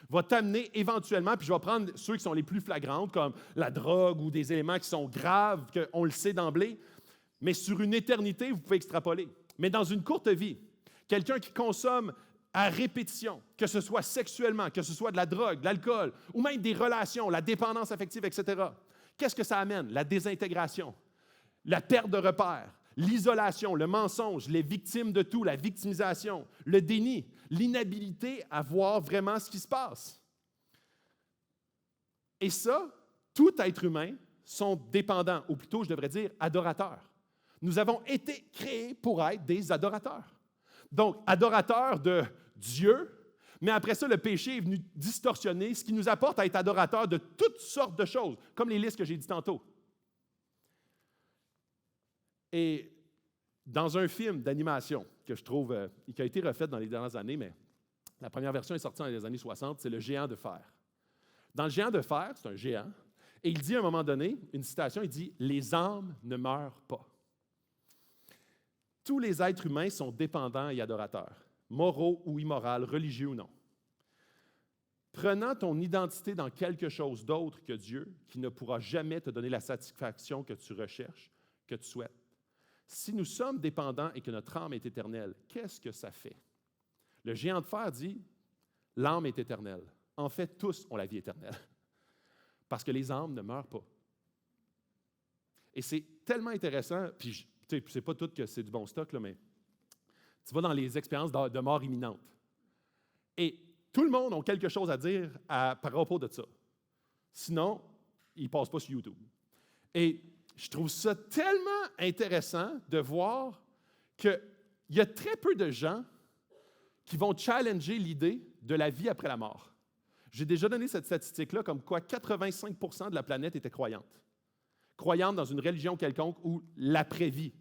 va t'amener éventuellement, puis je vais prendre ceux qui sont les plus flagrantes, comme la drogue ou des éléments qui sont graves, qu'on le sait d'emblée, mais sur une éternité, vous pouvez extrapoler. Mais dans une courte vie, quelqu'un qui consomme à répétition, que ce soit sexuellement, que ce soit de la drogue, de l'alcool, ou même des relations, la dépendance affective, etc., qu'est-ce que ça amène? La désintégration, la perte de repères, l'isolation, le mensonge, les victimes de tout, la victimisation, le déni, l'inhabilité à voir vraiment ce qui se passe. Et ça, tout être humain sont dépendants, ou plutôt, je devrais dire, adorateurs. Nous avons été créés pour être des adorateurs. Donc, adorateurs de Dieu, mais après ça, le péché est venu distorsionner, ce qui nous apporte à être adorateurs de toutes sortes de choses, comme les listes que j'ai dit tantôt. Et dans un film d'animation que je trouve, qui a été refait dans les dernières années, mais la première version est sortie dans les années 60, c'est Le Géant de fer. Dans Le Géant de fer, c'est un géant, et il dit à un moment donné, une citation, il dit « Les âmes ne meurent pas ». Tous les êtres humains sont dépendants et adorateurs, moraux ou immoraux, religieux ou non. Prenant ton identité dans quelque chose d'autre que Dieu, qui ne pourra jamais te donner la satisfaction que tu recherches, que tu souhaites. Si nous sommes dépendants et que notre âme est éternelle, qu'est-ce que ça fait? Le géant de fer dit, l'âme est éternelle. En fait, tous ont la vie éternelle, parce que les âmes ne meurent pas. Et c'est tellement intéressant, puis tu sais, c'est pas tout que c'est du bon stock, là, mais tu vas dans les expériences de mort imminente. Et tout le monde a quelque chose à dire par rapport de ça. Sinon, ils ne passent pas sur YouTube. Et je trouve ça tellement intéressant de voir qu'il y a très peu de gens qui vont challenger l'idée de la vie après la mort. J'ai déjà donné cette statistique-là, comme quoi 85% de la planète était croyante. Croyante dans une religion quelconque ou l'après-vie.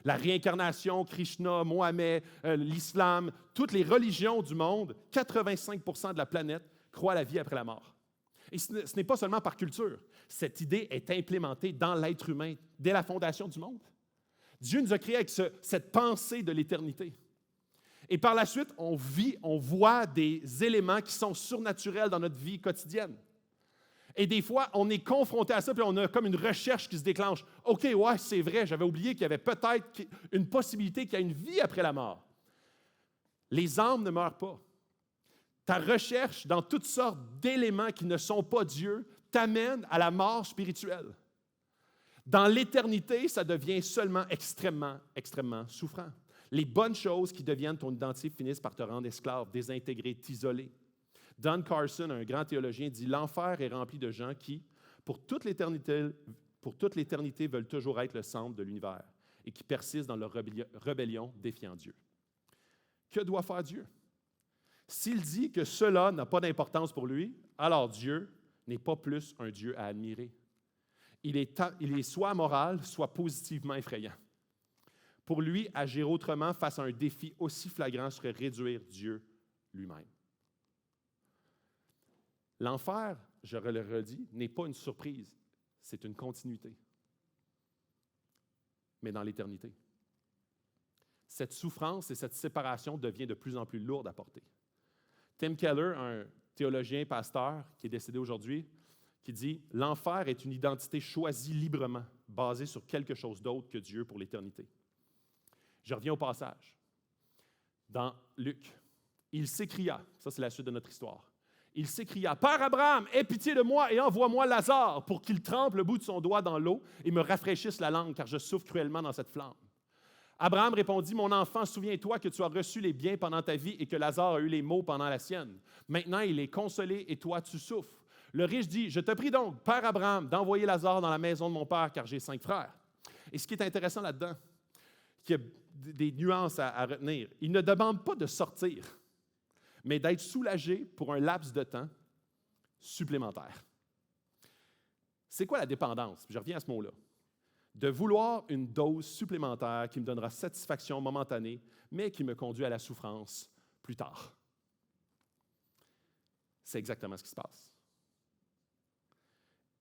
La réincarnation, Krishna, Mohamed, l'islam, toutes les religions du monde, 85% de la planète croient à la vie après la mort. Et ce n'est pas seulement par culture. Cette idée est implémentée dans l'être humain dès la fondation du monde. Dieu nous a créés avec cette pensée de l'éternité. Et par la suite, on voit des éléments qui sont surnaturels dans notre vie quotidienne. Et des fois, on est confronté à ça, puis on a comme une recherche qui se déclenche. OK, ouais, c'est vrai, j'avais oublié qu'il y avait peut-être une possibilité qu'il y ait une vie après la mort. Les âmes ne meurent pas. Ta recherche dans toutes sortes d'éléments qui ne sont pas Dieu t'amène à la mort spirituelle. Dans l'éternité, ça devient seulement extrêmement, extrêmement souffrant. Les bonnes choses qui deviennent ton identité finissent par te rendre esclave, désintégré, t'isoler. Don Carson, un grand théologien, dit « L'enfer est rempli de gens qui, pour toute l'éternité, veulent toujours être le centre de l'univers et qui persistent dans leur rébellion défiant Dieu. » Que doit faire Dieu? S'il dit que cela n'a pas d'importance pour lui, alors Dieu n'est pas plus un Dieu à admirer. Il est soit moral, soit positivement effrayant. Pour lui, agir autrement face à un défi aussi flagrant serait réduire Dieu lui-même. L'enfer, je le redis, n'est pas une surprise, c'est une continuité, mais dans l'éternité. Cette souffrance et cette séparation devient de plus en plus lourde à porter. Tim Keller, un théologien, pasteur, qui est décédé aujourd'hui, qui dit « L'enfer est une identité choisie librement, basée sur quelque chose d'autre que Dieu pour l'éternité. » Je reviens au passage. Dans Luc, il s'écria, ça c'est la suite de notre histoire, il s'écria « Père Abraham, aie pitié de moi et envoie-moi Lazare pour qu'il trempe le bout de son doigt dans l'eau et me rafraîchisse la langue, car je souffre cruellement dans cette flamme. » Abraham répondit, « Mon enfant, souviens-toi que tu as reçu les biens pendant ta vie et que Lazare a eu les maux pendant la sienne. Maintenant, il est consolé et toi, tu souffres. » Le riche dit, « Je te prie donc, Père Abraham, d'envoyer Lazare dans la maison de mon père, car j'ai 5 frères. » Et ce qui est intéressant là-dedans, qu'il y a des nuances à retenir, il ne demande pas de sortir, mais d'être soulagé pour un laps de temps supplémentaire. C'est quoi la dépendance? Je reviens à ce mot-là. De vouloir une dose supplémentaire qui me donnera satisfaction momentanée, mais qui me conduit à la souffrance plus tard. C'est exactement ce qui se passe.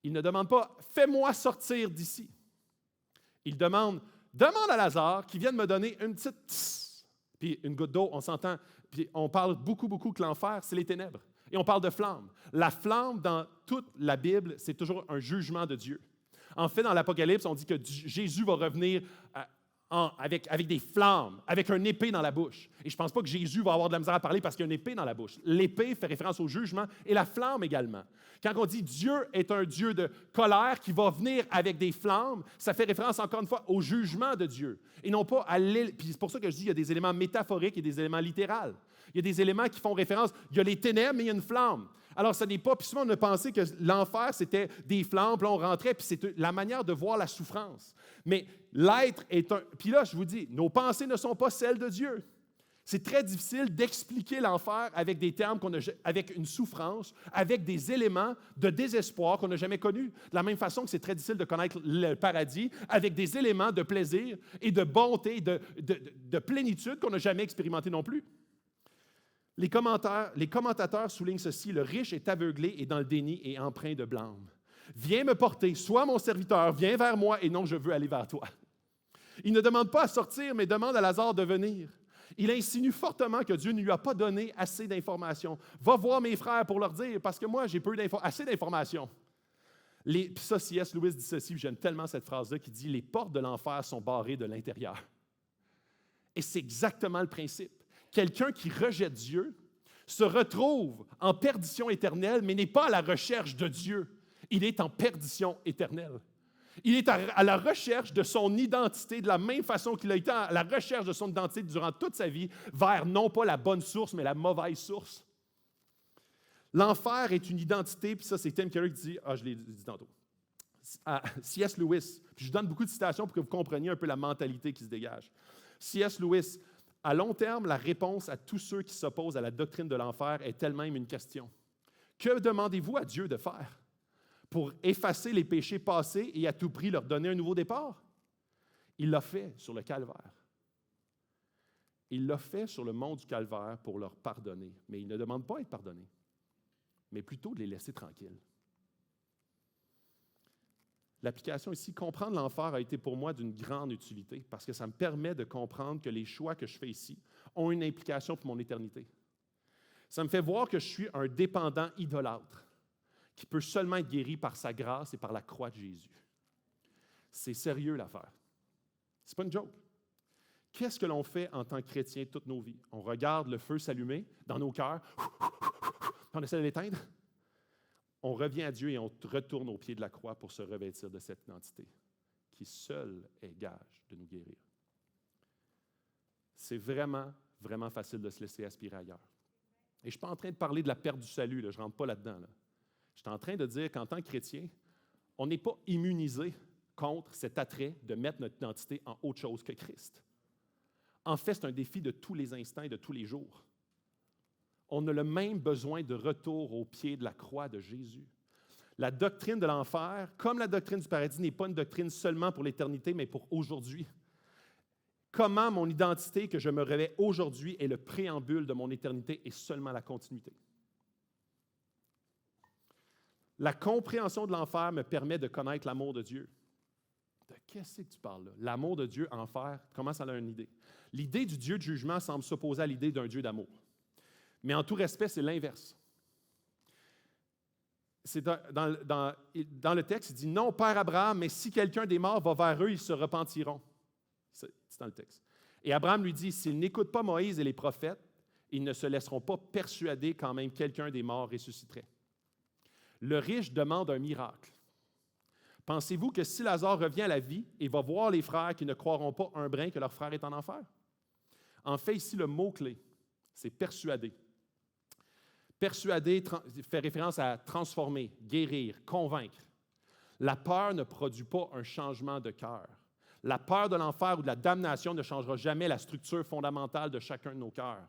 Il ne demande pas « Fais-moi sortir d'ici ». Il demande « Demande à Lazare qui vienne me donner une petite tss, puis une goutte d'eau, on s'entend. Puis on parle beaucoup que l'enfer, c'est les ténèbres. Et on parle de flamme. La flamme, dans toute la Bible, c'est toujours un jugement de Dieu. En fait, dans l'Apocalypse, on dit que Jésus va revenir avec des flammes, avec une épée dans la bouche. Et je ne pense pas que Jésus va avoir de la misère à parler parce qu'il y a une épée dans la bouche. L'épée fait référence au jugement et la flamme également. Quand on dit Dieu est un Dieu de colère qui va venir avec des flammes, ça fait référence encore une fois au jugement de Dieu. Et non pas à Puis c'est pour ça que je dis qu'il y a des éléments métaphoriques et des éléments littéraux. Il y a des éléments qui font référence. Il y a les ténèbres, mais il y a une flamme. Alors, ce n'est pas... Puis souvent, on a pensé que l'enfer, c'était des flammes, puis là, on rentrait, puis c'est la manière de voir la souffrance. Mais l'être est un... Puis là, je vous dis, nos pensées ne sont pas celles de Dieu. C'est très difficile d'expliquer l'enfer avec des termes avec une souffrance, avec des éléments de désespoir qu'on n'a jamais connus. De la même façon que c'est très difficile de connaître le paradis avec des éléments de plaisir et de bonté, de plénitude qu'on n'a jamais expérimenté non plus. Les commentateurs soulignent ceci, le riche est aveuglé et dans le déni et empreint de blâme. Viens me porter, sois mon serviteur, viens vers moi et non je veux aller vers toi. Il ne demande pas à sortir, mais demande à Lazare de venir. Il insinue fortement que Dieu ne lui a pas donné assez d'informations. Va voir mes frères pour leur dire, parce que moi, j'ai peu assez d'informations. Puis ça, C.S. Lewis dit ceci, j'aime tellement cette phrase-là, qui dit « Les portes de l'enfer sont barrées de l'intérieur ». Et c'est exactement le principe. Quelqu'un qui rejette Dieu se retrouve en perdition éternelle, mais n'est pas à la recherche de Dieu. Il est en perdition éternelle. Il est à la recherche de son identité de la même façon qu'il a été à la recherche de son identité durant toute sa vie vers non pas la bonne source, mais la mauvaise source. L'enfer est une identité, puis ça, c'est Tim Keller qui dit, je l'ai dit tantôt, C.S. Lewis, puis je donne beaucoup de citations pour que vous compreniez un peu la mentalité qui se dégage. C.S. Lewis, à long terme, la réponse à tous ceux qui s'opposent à la doctrine de l'enfer est elle-même une question. Que demandez-vous à Dieu de faire? Pour effacer les péchés passés et à tout prix leur donner un nouveau départ? Il l'a fait sur le calvaire. Il l'a fait sur le mont du calvaire pour leur pardonner. Mais il ne demande pas à être pardonné, mais plutôt de les laisser tranquilles. L'application ici, comprendre l'enfer a été pour moi d'une grande utilité parce que ça me permet de comprendre que les choix que je fais ici ont une implication pour mon éternité. Ça me fait voir que je suis un dépendant idolâtre qui peut seulement être guéri par sa grâce et par la croix de Jésus. C'est sérieux l'affaire. C'est pas une joke. Qu'est-ce que l'on fait en tant que chrétien toutes nos vies? On regarde le feu s'allumer dans nos cœurs, on essaie de l'éteindre. On revient à Dieu et on retourne au pied de la croix pour se revêtir de cette identité qui seule est gage de nous guérir. C'est vraiment, vraiment facile de se laisser aspirer ailleurs. Et je ne suis pas en train de parler de la perte du salut, là, je ne rentre pas là-dedans. Là. Je suis en train de dire qu'en tant que chrétien, on n'est pas immunisé contre cet attrait de mettre notre identité en autre chose que Christ. En fait, c'est un défi de tous les instants et de tous les jours. On a le même besoin de retour au pied de la croix de Jésus. La doctrine de l'enfer, comme la doctrine du paradis, n'est pas une doctrine seulement pour l'éternité, mais pour aujourd'hui. Comment mon identité que je me revêt aujourd'hui est le préambule de mon éternité et seulement la continuité. La compréhension de l'enfer me permet de connaître l'amour de Dieu. De qu'est-ce que tu parles là? L'amour de Dieu, enfer, comment ça a une idée? L'idée du Dieu de jugement semble s'opposer à l'idée d'un Dieu d'amour. Mais en tout respect, c'est l'inverse. C'est dans le texte, il dit « Non, Père Abraham, mais si quelqu'un des morts va vers eux, ils se repentiront. » C'est dans le texte. Et Abraham lui dit « S'ils n'écoutent pas Moïse et les prophètes, ils ne se laisseront pas persuader quand même quelqu'un des morts ressusciterait. » Le riche demande un miracle. Pensez-vous que si Lazare revient à la vie et va voir les frères qui ne croiront pas un brin que leur frère est en enfer? En fait, ici, le mot-clé, c'est « persuader ». Persuader fait référence à transformer, guérir, convaincre. La peur ne produit pas un changement de cœur. La peur de l'enfer ou de la damnation ne changera jamais la structure fondamentale de chacun de nos cœurs.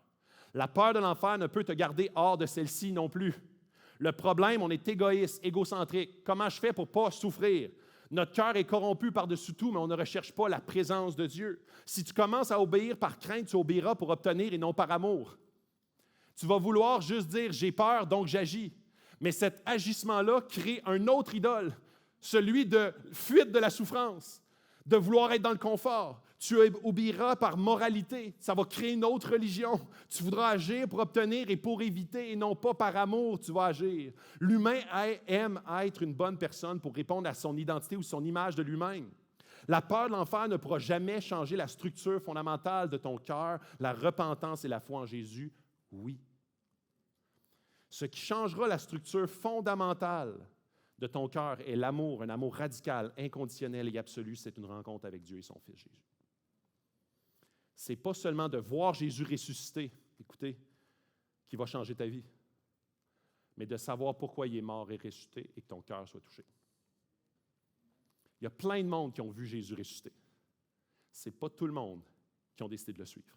La peur de l'enfer ne peut te garder hors de celle-ci non plus. Le problème, on est égoïste, égocentrique. Comment je fais pour ne pas souffrir? Notre cœur est corrompu par-dessus tout, mais on ne recherche pas la présence de Dieu. Si tu commences à obéir par crainte, tu obéiras pour obtenir et non par amour. Tu vas vouloir juste dire « j'ai peur, donc j'agis ». Mais cet agissement-là crée un autre idole, celui de fuite de la souffrance, de vouloir être dans le confort. Tu obéiras par moralité. Ça va créer une autre religion. Tu voudras agir pour obtenir et pour éviter, et non pas par amour, tu vas agir. L'humain aime être une bonne personne pour répondre à son identité ou son image de lui-même. La peur de l'enfer ne pourra jamais changer la structure fondamentale de ton cœur, la repentance et la foi en Jésus. Oui. Ce qui changera la structure fondamentale de ton cœur est l'amour, un amour radical, inconditionnel et absolu. C'est une rencontre avec Dieu et son Fils Jésus. Ce n'est pas seulement de voir Jésus ressusciter, écoutez, qui va changer ta vie, mais de savoir pourquoi il est mort et ressuscité et que ton cœur soit touché. Il y a plein de monde qui ont vu Jésus ressusciter. Ce n'est pas tout le monde qui ont décidé de le suivre.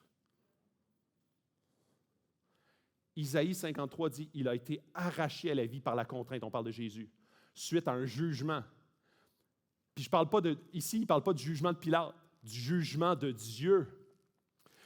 Isaïe 53 dit « Il a été arraché à la vie par la contrainte », on parle de Jésus, suite à un jugement. Puis je parle pas ici, il ne parle pas du jugement de Pilate, du jugement de Dieu.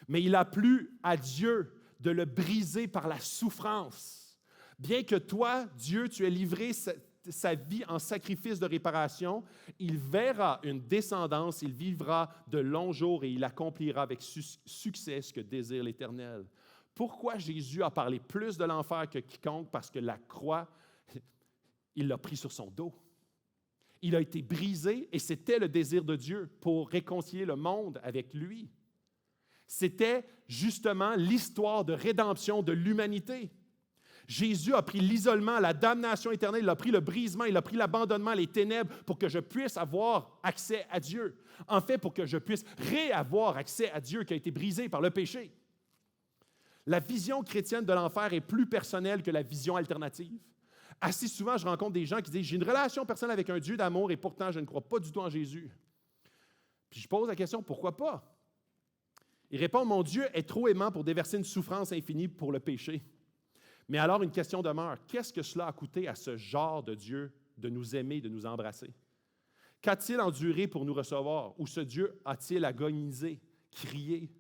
Mais il a plu à Dieu de le briser par la souffrance. Bien que toi, Dieu, tu aies livré sa vie en sacrifice de réparation, il verra une descendance, il vivra de longs jours et il accomplira avec succès ce que désire l'Éternel. Pourquoi Jésus a parlé plus de l'enfer que quiconque? Parce que la croix, il l'a pris sur son dos. Il a été brisé et c'était le désir de Dieu pour réconcilier le monde avec lui. C'était justement l'histoire de rédemption de l'humanité. Jésus a pris l'isolement, la damnation éternelle, il a pris le brisement, il a pris l'abandonnement, les ténèbres pour que je puisse avoir accès à Dieu. En fait, pour que je puisse réavoir accès à Dieu qui a été brisé par le péché. La vision chrétienne de l'enfer est plus personnelle que la vision alternative. Assez souvent, je rencontre des gens qui disent « J'ai une relation personnelle avec un Dieu d'amour et pourtant, je ne crois pas du tout en Jésus. » Puis je pose la question « Pourquoi pas? » Ils répondent « Mon Dieu est trop aimant pour déverser une souffrance infinie pour le péché. » Mais alors, une question demeure. Qu'est-ce que cela a coûté à ce genre de Dieu de nous aimer, de nous embrasser? Qu'a-t-il enduré pour nous recevoir? Ou ce Dieu a-t-il agonisé, crié?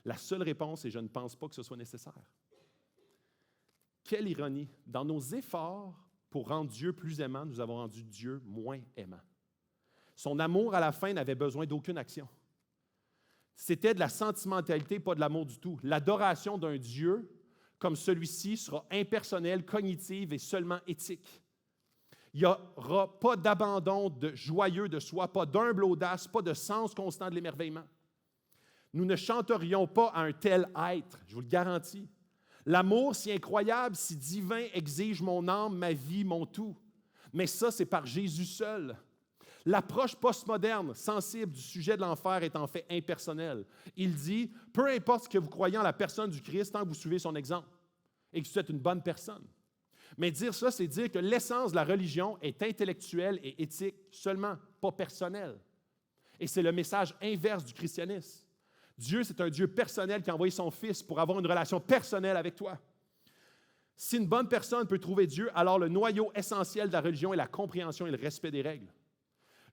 La seule réponse est « Je ne pense pas que ce soit nécessaire. » Quelle ironie! Dans nos efforts pour rendre Dieu plus aimant, nous avons rendu Dieu moins aimant. Son amour, à la fin, n'avait besoin d'aucune action. C'était de la sentimentalité, pas de l'amour du tout. L'adoration d'un Dieu comme celui-ci sera impersonnelle, cognitive et seulement éthique. Il n'y aura pas d'abandon de joyeux de soi, pas d'humble audace, pas de sens constant de l'émerveillement. Nous ne chanterions pas à un tel être, je vous le garantis. L'amour si incroyable, si divin, exige mon âme, ma vie, mon tout. Mais ça, c'est par Jésus seul. L'approche postmoderne, sensible du sujet de l'enfer est en fait impersonnelle. Il dit, peu importe ce que vous croyez en la personne du Christ, tant que vous suivez son exemple et que vous êtes une bonne personne. Mais dire ça, c'est dire que l'essence de la religion est intellectuelle et éthique seulement, pas personnelle. Et c'est le message inverse du christianisme. Dieu, c'est un Dieu personnel qui a envoyé son Fils pour avoir une relation personnelle avec toi. Si une bonne personne peut trouver Dieu, alors le noyau essentiel de la religion est la compréhension et le respect des règles.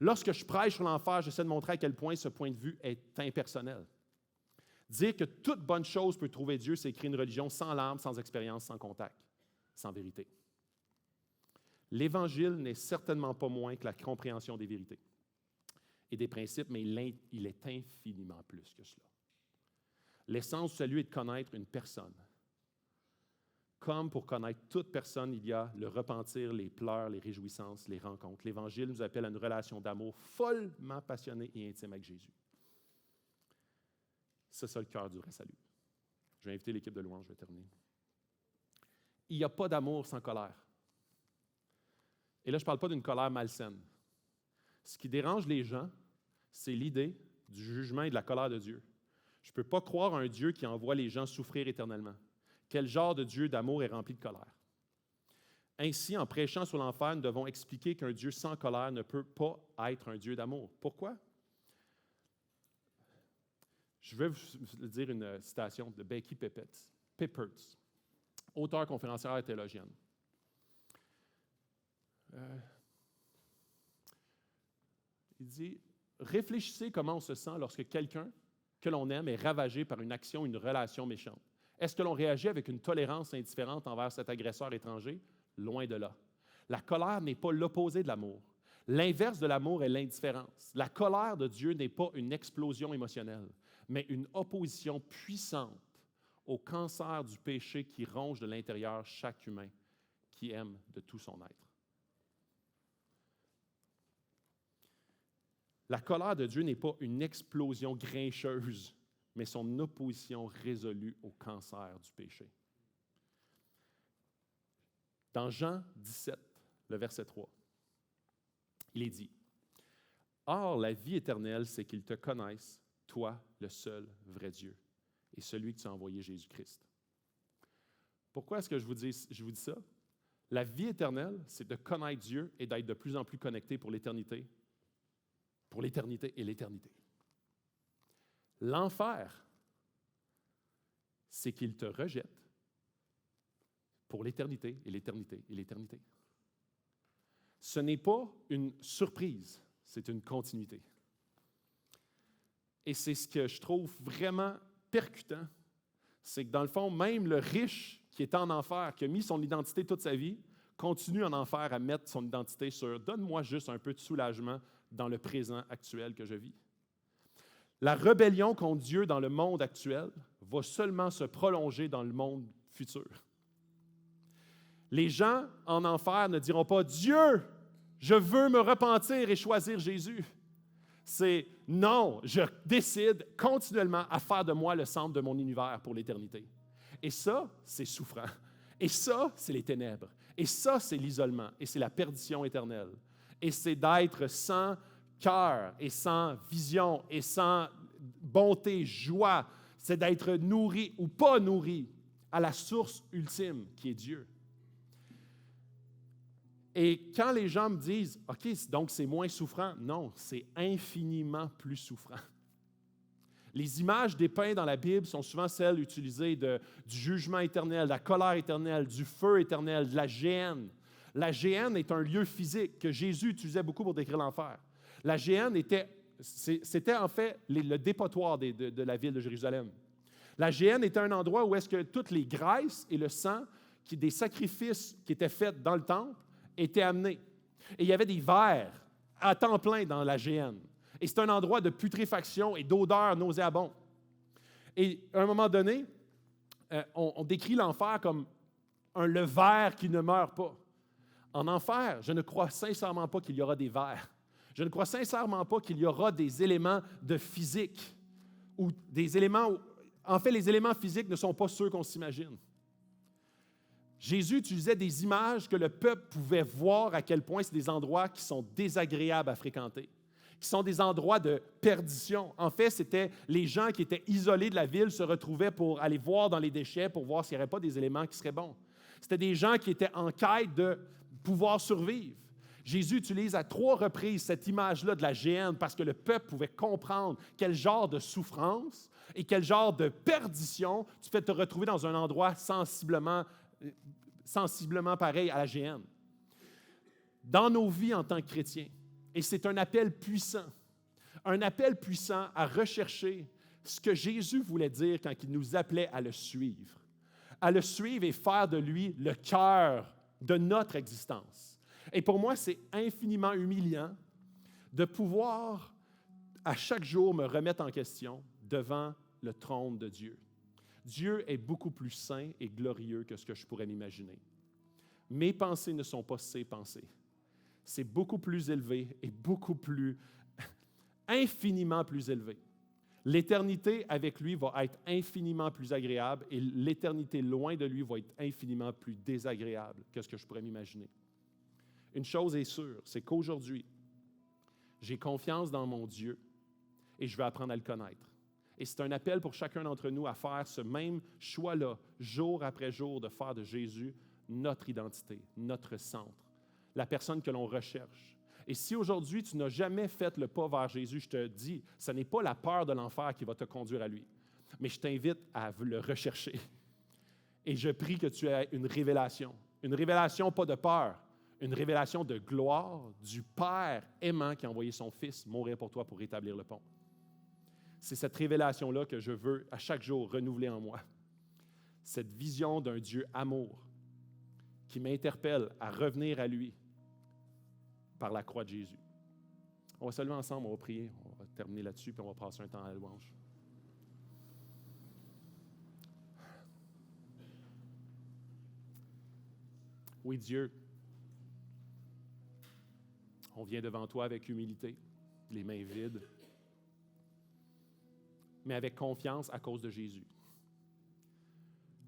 Lorsque je prêche sur l'enfer, j'essaie de montrer à quel point ce point de vue est impersonnel. Dire que toute bonne chose peut trouver Dieu, c'est créer une religion sans larmes, sans expérience, sans contact, sans vérité. L'Évangile n'est certainement pas moins que la compréhension des vérités et des principes, mais il est infiniment plus que cela. L'essence du salut est de connaître une personne. Comme pour connaître toute personne, il y a le repentir, les pleurs, les réjouissances, les rencontres. L'Évangile nous appelle à une relation d'amour follement passionnée et intime avec Jésus. C'est ça le cœur du vrai salut. Je vais inviter l'équipe de louange, je vais terminer. Il n'y a pas d'amour sans colère. Et là, je ne parle pas d'une colère malsaine. Ce qui dérange les gens, c'est l'idée du jugement et de la colère de Dieu. Je ne peux pas croire à un Dieu qui envoie les gens souffrir éternellement. Quel genre de Dieu d'amour est rempli de colère? Ainsi, en prêchant sur l'enfer, nous devons expliquer qu'un Dieu sans colère ne peut pas être un Dieu d'amour. Pourquoi? Je vais vous dire une citation de Becky Pippertz, auteure, conférencière et théologienne. Il dit « Réfléchissez comment on se sent lorsque quelqu'un que l'on aime est ravagé par une action, une relation méchante. Est-ce que l'on réagit avec une tolérance indifférente envers cet agresseur étranger? Loin de là. La colère n'est pas l'opposé de l'amour. L'inverse de l'amour est l'indifférence. La colère de Dieu n'est pas une explosion émotionnelle, mais une opposition puissante au cancer du péché qui ronge de l'intérieur chaque humain qui aime de tout son être. La colère de Dieu n'est pas une explosion grincheuse, mais son opposition résolue au cancer du péché. Dans Jean 17, le verset 3, il est dit « Or, la vie éternelle, c'est qu'ils te connaissent, toi, le seul vrai Dieu, et celui que tu as envoyé, Jésus-Christ. » Pourquoi est-ce que je vous dis ça? La vie éternelle, c'est de connaître Dieu et d'être de plus en plus connecté pour l'éternité et l'éternité. L'enfer, c'est qu'il te rejette pour l'éternité et l'éternité et l'éternité. Ce n'est pas une surprise, c'est une continuité. Et c'est ce que je trouve vraiment percutant, c'est que dans le fond, même le riche qui est en enfer, qui a mis son identité toute sa vie, continue en enfer à mettre son identité sur « donne-moi juste un peu de soulagement dans le présent actuel que je vis ». La rébellion contre Dieu dans le monde actuel va seulement se prolonger dans le monde futur. Les gens en enfer ne diront pas « Dieu, je veux me repentir et choisir Jésus ». C'est « Non, je décide continuellement à faire de moi le centre de mon univers pour l'éternité ». Et ça, c'est souffrant. Et ça, c'est les ténèbres. Et ça, c'est l'isolement. Et c'est la perdition éternelle. Et c'est d'être sans cœur et sans vision et sans bonté, joie. C'est d'être nourri ou pas nourri à la source ultime qui est Dieu. Et quand les gens me disent « OK, donc c'est moins souffrant », non, c'est infiniment plus souffrant. Les images dépeintes dans la Bible sont souvent celles utilisées du jugement éternel, de la colère éternelle, du feu éternel, de la géhenne. La géhenne est un lieu physique que Jésus utilisait beaucoup pour décrire l'enfer. La géhenne c'était en fait le dépotoir de la ville de Jérusalem. La géhenne était un endroit où est-ce que toutes les graisses et le sang des sacrifices qui étaient faits dans le temple étaient amenés. Et il y avait des vers à temps plein dans la géhenne. Et c'est un endroit de putréfaction et d'odeur nauséabonde. Et à un moment donné, on décrit l'enfer comme le ver qui ne meurt pas. En enfer, je ne crois sincèrement pas qu'il y aura des vers. Je ne crois sincèrement pas qu'il y aura des éléments de physique ou des éléments... En fait, les éléments physiques ne sont pas ceux qu'on s'imagine. Jésus utilisait des images que le peuple pouvait voir à quel point c'est des endroits qui sont désagréables à fréquenter, qui sont des endroits de perdition. En fait, c'était les gens qui étaient isolés de la ville se retrouvaient pour aller voir dans les déchets pour voir s'il n'y avait pas des éléments qui seraient bons. C'était des gens qui étaient en quête de pouvoir survivre. Jésus utilise à 3 reprises cette image-là de la géhenne parce que le peuple pouvait comprendre quel genre de souffrance et quel genre de perdition tu fais te retrouver dans un endroit sensiblement pareil à la géhenne. Dans nos vies en tant que chrétiens, et c'est un appel puissant à rechercher ce que Jésus voulait dire quand il nous appelait à le suivre et faire de lui le cœur de notre existence. Et pour moi, c'est infiniment humiliant de pouvoir, à chaque jour, me remettre en question devant le trône de Dieu. Dieu est beaucoup plus saint et glorieux que ce que je pourrais m'imaginer. Mes pensées ne sont pas ses pensées. C'est beaucoup plus élevé et beaucoup plus, infiniment plus élevé. L'éternité avec lui va être infiniment plus agréable et l'éternité loin de lui va être infiniment plus désagréable que ce que je pourrais m'imaginer. Une chose est sûre, c'est qu'aujourd'hui, j'ai confiance dans mon Dieu et je vais apprendre à le connaître. Et c'est un appel pour chacun d'entre nous à faire ce même choix-là, jour après jour, de faire de Jésus notre identité, notre centre, la personne que l'on recherche. Et si aujourd'hui, tu n'as jamais fait le pas vers Jésus, je te dis, ce n'est pas la peur de l'enfer qui va te conduire à lui, mais je t'invite à le rechercher. Et je prie que tu aies une révélation pas de peur, une révélation de gloire du Père aimant qui a envoyé son Fils mourir pour toi pour rétablir le pont. C'est cette révélation-là que je veux à chaque jour renouveler en moi. Cette vision d'un Dieu amour qui m'interpelle à revenir à lui par la croix de Jésus. On va se lever ensemble, on va prier, on va terminer là-dessus, puis on va passer un temps à la louange. Oui, Dieu, on vient devant toi avec humilité, les mains vides, mais avec confiance à cause de Jésus.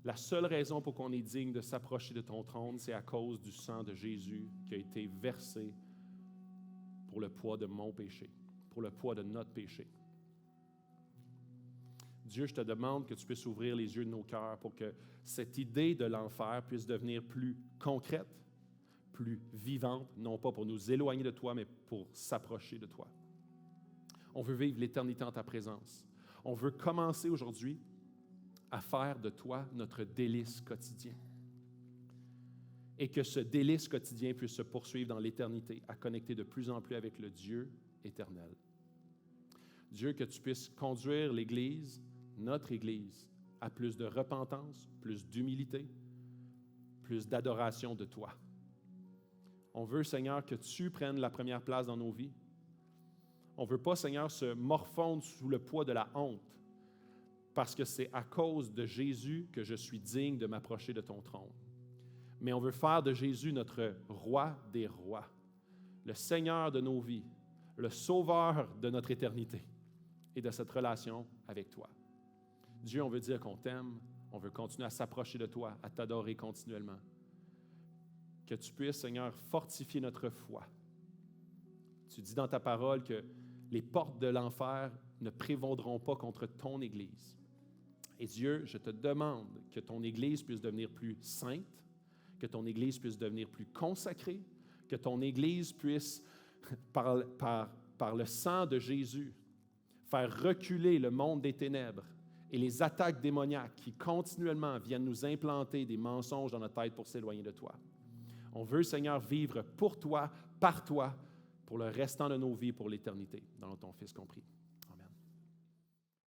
La seule raison pour qu'on est digne de s'approcher de ton trône, c'est à cause du sang de Jésus qui a été versé pour le poids de mon péché, pour le poids de notre péché. Dieu, je te demande que tu puisses ouvrir les yeux de nos cœurs pour que cette idée de l'enfer puisse devenir plus concrète, plus vivante, non pas pour nous éloigner de toi, mais pour s'approcher de toi. On veut vivre l'éternité en ta présence. On veut commencer aujourd'hui à faire de toi notre délice quotidien. Et que ce délice quotidien puisse se poursuivre dans l'éternité, à connecter de plus en plus avec le Dieu éternel. Dieu, que tu puisses conduire l'Église, notre Église, à plus de repentance, plus d'humilité, plus d'adoration de toi. On veut, Seigneur, que tu prennes la première place dans nos vies. On ne veut pas, Seigneur, se morfondre sous le poids de la honte, parce que c'est à cause de Jésus que je suis digne de m'approcher de ton trône. Mais on veut faire de Jésus notre roi des rois, le Seigneur de nos vies, le sauveur de notre éternité et de cette relation avec toi. Dieu, on veut dire qu'on t'aime, on veut continuer à s'approcher de toi, à t'adorer continuellement. Que tu puisses, Seigneur, fortifier notre foi. Tu dis dans ta parole que les portes de l'enfer ne prévaudront pas contre ton Église. Et Dieu, je te demande que ton Église puisse devenir plus sainte, que ton Église puisse devenir plus consacrée, que ton Église puisse, par le sang de Jésus, faire reculer le monde des ténèbres et les attaques démoniaques qui continuellement viennent nous implanter des mensonges dans notre tête pour s'éloigner de toi. On veut, Seigneur, vivre pour toi, par toi, pour le restant de nos vies, pour l'éternité, dans ton Fils compris.